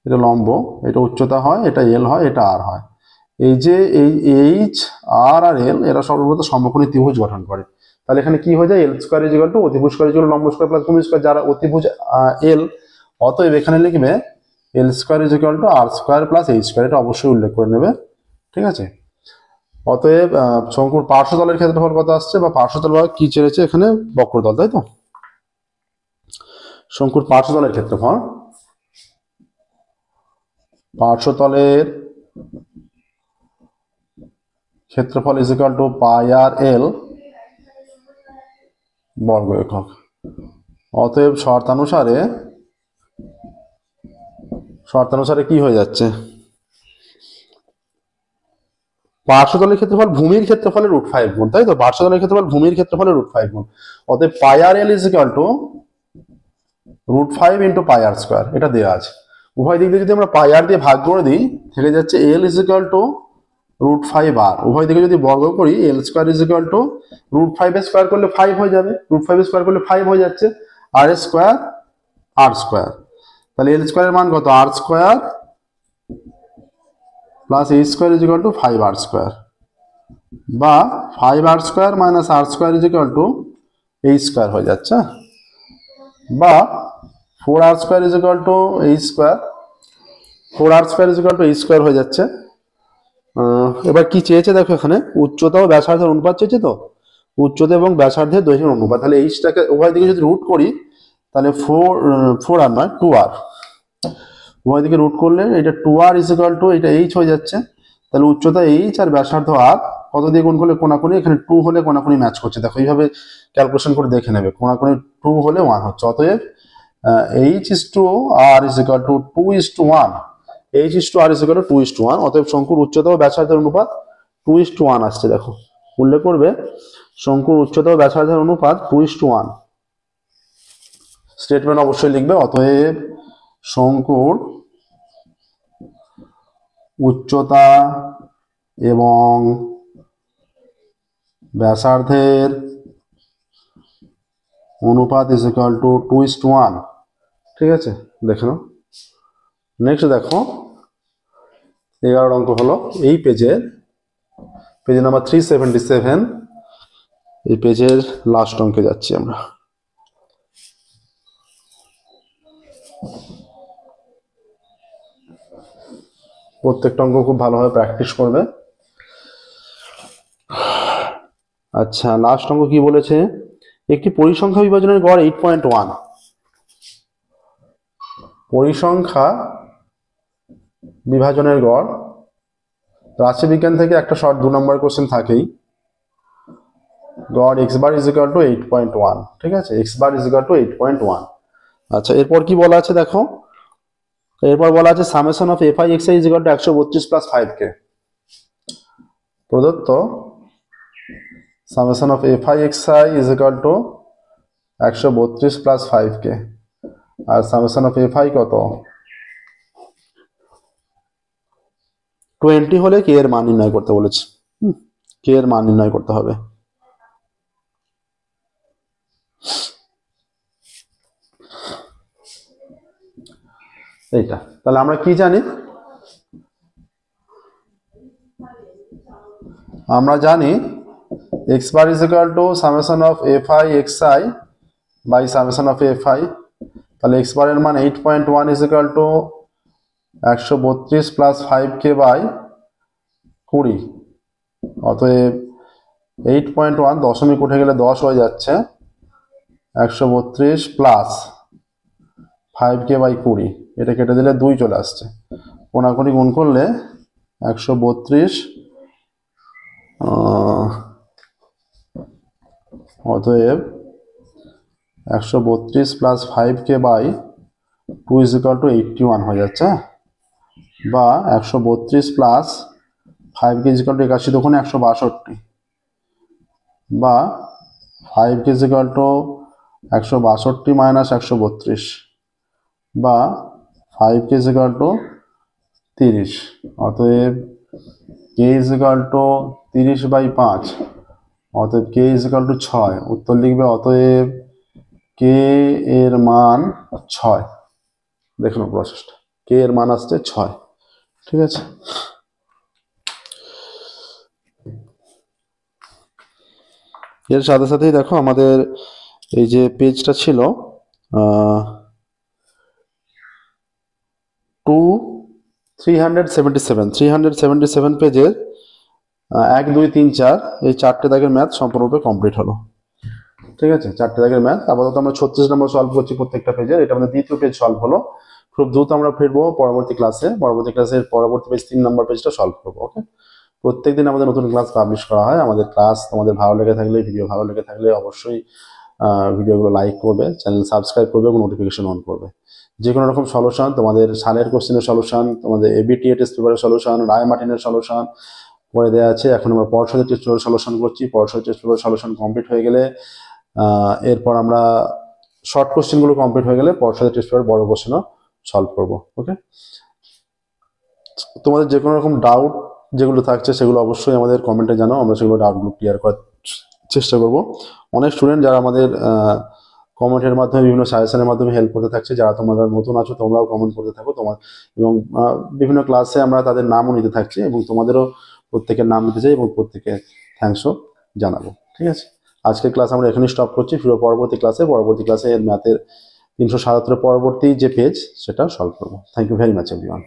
এটা লম্ব, এটা উচ্চতা হয়, এটা এল হয়, এটা আর হয়। এই যে এই এইচ আর এল এরা সর্বপ্রথম সমকোণী ত্রিভুজ গঠন করে। তাহলে এখানে কি হয়ে যায়? L square is equal to অতিভুজ স্কোয়ার ইজ ইকুয়াল টু লম্ব স্কোয়ার প্লাস ভূমি স্কোয়ার, যারা অতিভুজ এল। অতএব এখানে লিখবে L square is equal to R square plus H square, এটা অবশ্যই উল্লেখ করে নেবে, ঠিক আছে? অতএব শঙ্কুর পার্শ্বতলের ক্ষেত্রফল কত আসছে, বা পার্শ্বতল ভাগ কি চেয়েছে এখানে? বক্রতল, তাই তো? শঙ্কুর পার্শ্বতলের ক্ষেত্রফল, পার্শ্বতলের ক্ষেত্রফল is equal to pi R এল বর্গ একক। অতএব শর্তানুসারে কি হয়ে যাচ্ছে? পার্শ্বতলের ক্ষেত্রফল ভূমির ক্ষেত্রফলের √5 গুণ, তাই তো? পার্শ্বতলের ক্ষেত্রফল ভূমির ক্ষেত্রফলের √5 গুণ। অতএব pi R L is equal to √5 into pi R square, এটা দেওয়া আছে। উভয় দিক দিয়ে যদি আমরা পাই আর দিয়ে ভাগ করে দিই, থেকে যাচ্ছে এল ইজ ইকুয়াল টু √5 আর। উভয় দিকে যদি বর্গ করি, এল স্কোয়ার ইজ ইকুয়াল টু √5 এর স্কোয়ার করলে 5 হয়ে যাবে, √5 এর স্কোয়ার করলে 5 হয়ে যাচ্ছে, আর স্কোয়ার আর স্কোয়ার। তাহলে এল স্কোয়ারের মান কত? R square plus H square is equal to 5 r square, বা 5 r square minus r square is equal to h square হয়ে যাচ্ছে, বা 4r square is equal to h square, 4r square is equal to h square হয়ে যাচ্ছে। এবার কি চেয়েছে দেখো, এখানে উচ্চতা ও ব্যাসার্ধের অনুপাত চেয়েছে, তো উচ্চতা এবং ব্যাসার্ধের দৈর্ঘ্যের অনুপাত, তাহলে এইচটাকে উভয় দিকে যদি রুট করি তাহলে 4r নয় 2r, উভয় দিকে রুট করলে এটা 2r ইজ ইকুয়াল টু এটা এইচ হয়ে যাচ্ছে। তাহলে উচ্চতা এইচ আর ব্যাসার্ধ আর, কত দিয়ে গুণ করলে কোনাকুনি, এখানে 2 হলে কোনাকুনি ম্যাচ করছে, দেখো এইভাবে ক্যালকুলেশন করে দেখে নেবে, কোনাকুনি 2 হলে 1 হচ্ছে। অতএব H is to R is equal to 2:1, H is to R is equal to 2:1। অতএব শঙ্কুর উচ্চতা ও ব্যাসার্ধের অনুপাত 2:1 আসছে। দেখো উল্লেখ করবে শঙ্কুর উচ্চতা ও ব্যাসার্ধের অনুপাত 2:1। স্টেটমেন্ট অবশ্যই লিখবে, অতএব শঙ্কুর উচ্চতা এবং ব্যাসার্ধের অনুপাত ইজ ইকুয়াল টু 2:1। ঠিক আছে, দেখে নাও। নেক্সট দেখো 11 অঙ্ক হলো এই পেজের, পেজ নাম্বার 377, এই পেজের লাস্ট অঙ্কে যাচ্ছি আমরা। প্রত্যেকটা অঙ্ক খুব ভালোভাবে প্র্যাকটিস করবে। আচ্ছা, লাস্ট অঙ্ক কি বলেছে, একটি পরিসংখ্যা বিভাজনের গড় 8.1। পরিসংখ্যা বিভাজনের গড়, রাশিবিজ্ঞান থেকে একটা শর্ট 2 নম্বর কোশ্চেন থাকেই, গড় x bar is equal two 8.1। ঠিক আছে, x bar is equal two 8.1। আচ্ছা, এরপর কি বলা আছে দেখো, এরপর বলা আছে summation of F I X I is equal to 132 plus 5k। প্রদত্ত summation of F I X I is equal to 132 plus 5k, আর সামেশন অফ এফ আই কত 20 হলে কে এর মান নির্ণয় করতে বলেছে, কে এর মান নির্ণয় করতে হবে। এইটা তাহলে আমরা কি জানি, আমরা জানি x bar is equal to summation of F I X I by summation of F I. তাহলে x বারের মান 8.1 is equal to 132 plus 5k by 20। অতএব 8.1 দশমিক উঠে গেলে 10 হয়ে যাচ্ছে, 132 প্লাস 5k বাই 20, এটা কেটে দিলে 2 চলে আসছে, কোনাকুনি গুণ করলে 132, অতএব 132 plus 5k by 2 is equal to 81 হয়ে যাচ্ছে, বা 132 plus 5k is equal to 81 দোকানে 162, বা 5k is equal two 162 minus 132, বা 5k ইজ ইকুয়াল টু 30। অতএব k is equal to 30 by 5, অতএব k ইজ ইকুয়াল টু 6। উত্তর লিখবে, অতএব k এর মান 6। দেখুন প্রসেসটা, k এর মান আসছে 6। ঠিক আছে, এর সাথে সাথেই দেখো আমাদের এই যে পেজটা ছিল 377 পেজের 1, 2, 3, 4 এই 4টে দাগের ম্যাথ সম্পূর্ণরূপে কমপ্লিট হলো। ঠিক আছে, 4টে দাগের ম্যাথ আপাতত আমরা 36 নম্বর সলভ করছি প্রত্যেকটা পেজের, এটা আমাদের দ্বিতীয় পেজ সলভ হলো। খুব দ্রুত আমরা ফিরবো পরবর্তী ক্লাসে, পরবর্তী পেজ 3 নম্বর পেজটা সলভ করবো। ওকে, প্রত্যেকদিন আমাদের নতুন ক্লাস পাবলিশ করা হয়। আমাদের ক্লাস তোমাদের ভালো লেগে থাকলে, ভিডিও ভালো লেগে থাকলে অবশ্যই ভিডিওগুলো লাইক করবে, চ্যানেল সাবস্ক্রাইব করবে এবং নোটিফিকেশন অন করবে। যে কোনো রকম সলিউশন, তোমাদের সালের কোশ্চেনের সলিউশন, তোমাদের এবিটিএ টেস্ট পেপারের সলিউশন, রায় মার্টিনের সলিউশন করে দেওয়া আছে। এখন আমরা পর্ষদের টেস্ট পেপারের সলিউশন করছি। পর্ষদের টেস্ট পেপারের সলিউশন কমপ্লিট হয়ে গেলে এরপর আমরা শর্ট কোশ্চেনগুলো কমপ্লিট হয়ে গেলে পর্ষদের টেস্ট পেপার বড় কোশ্চেনও সলভ করবো। ওকে, তোমাদের যে কোনো রকম ডাউট যেগুলো থাকছে সেগুলো অবশ্যই আমাদের কমেন্টে জানাও, আমরা সেগুলো ডাউটগুলো ক্লিয়ার করার চেষ্টা করব। অনেক স্টুডেন্ট যারা আমাদের কমেন্টের মাধ্যমে, বিভিন্ন সাজেশনের মাধ্যমে হেল্প করতে থাকছে, যারা তোমরা নতুন আছো তোমরাও কমেন্ট করতে থাকো তোমার, এবং বিভিন্ন ক্লাসে আমরা তাদের নামও নিতে থাকছি এবং তোমাদেরও প্রত্যেকের নাম নিতে চাই এবং প্রত্যেকে থ্যাঙ্কসও জানাবো। ঠিক আছে, আজকের ক্লাস আমরা এখানেই স্টপ করছি। ফিরে পরবর্তী ক্লাসে এর ম্যাথের 377 পরবর্তী যে পেজ সেটা সলভ করবো। Thank you very much everyone.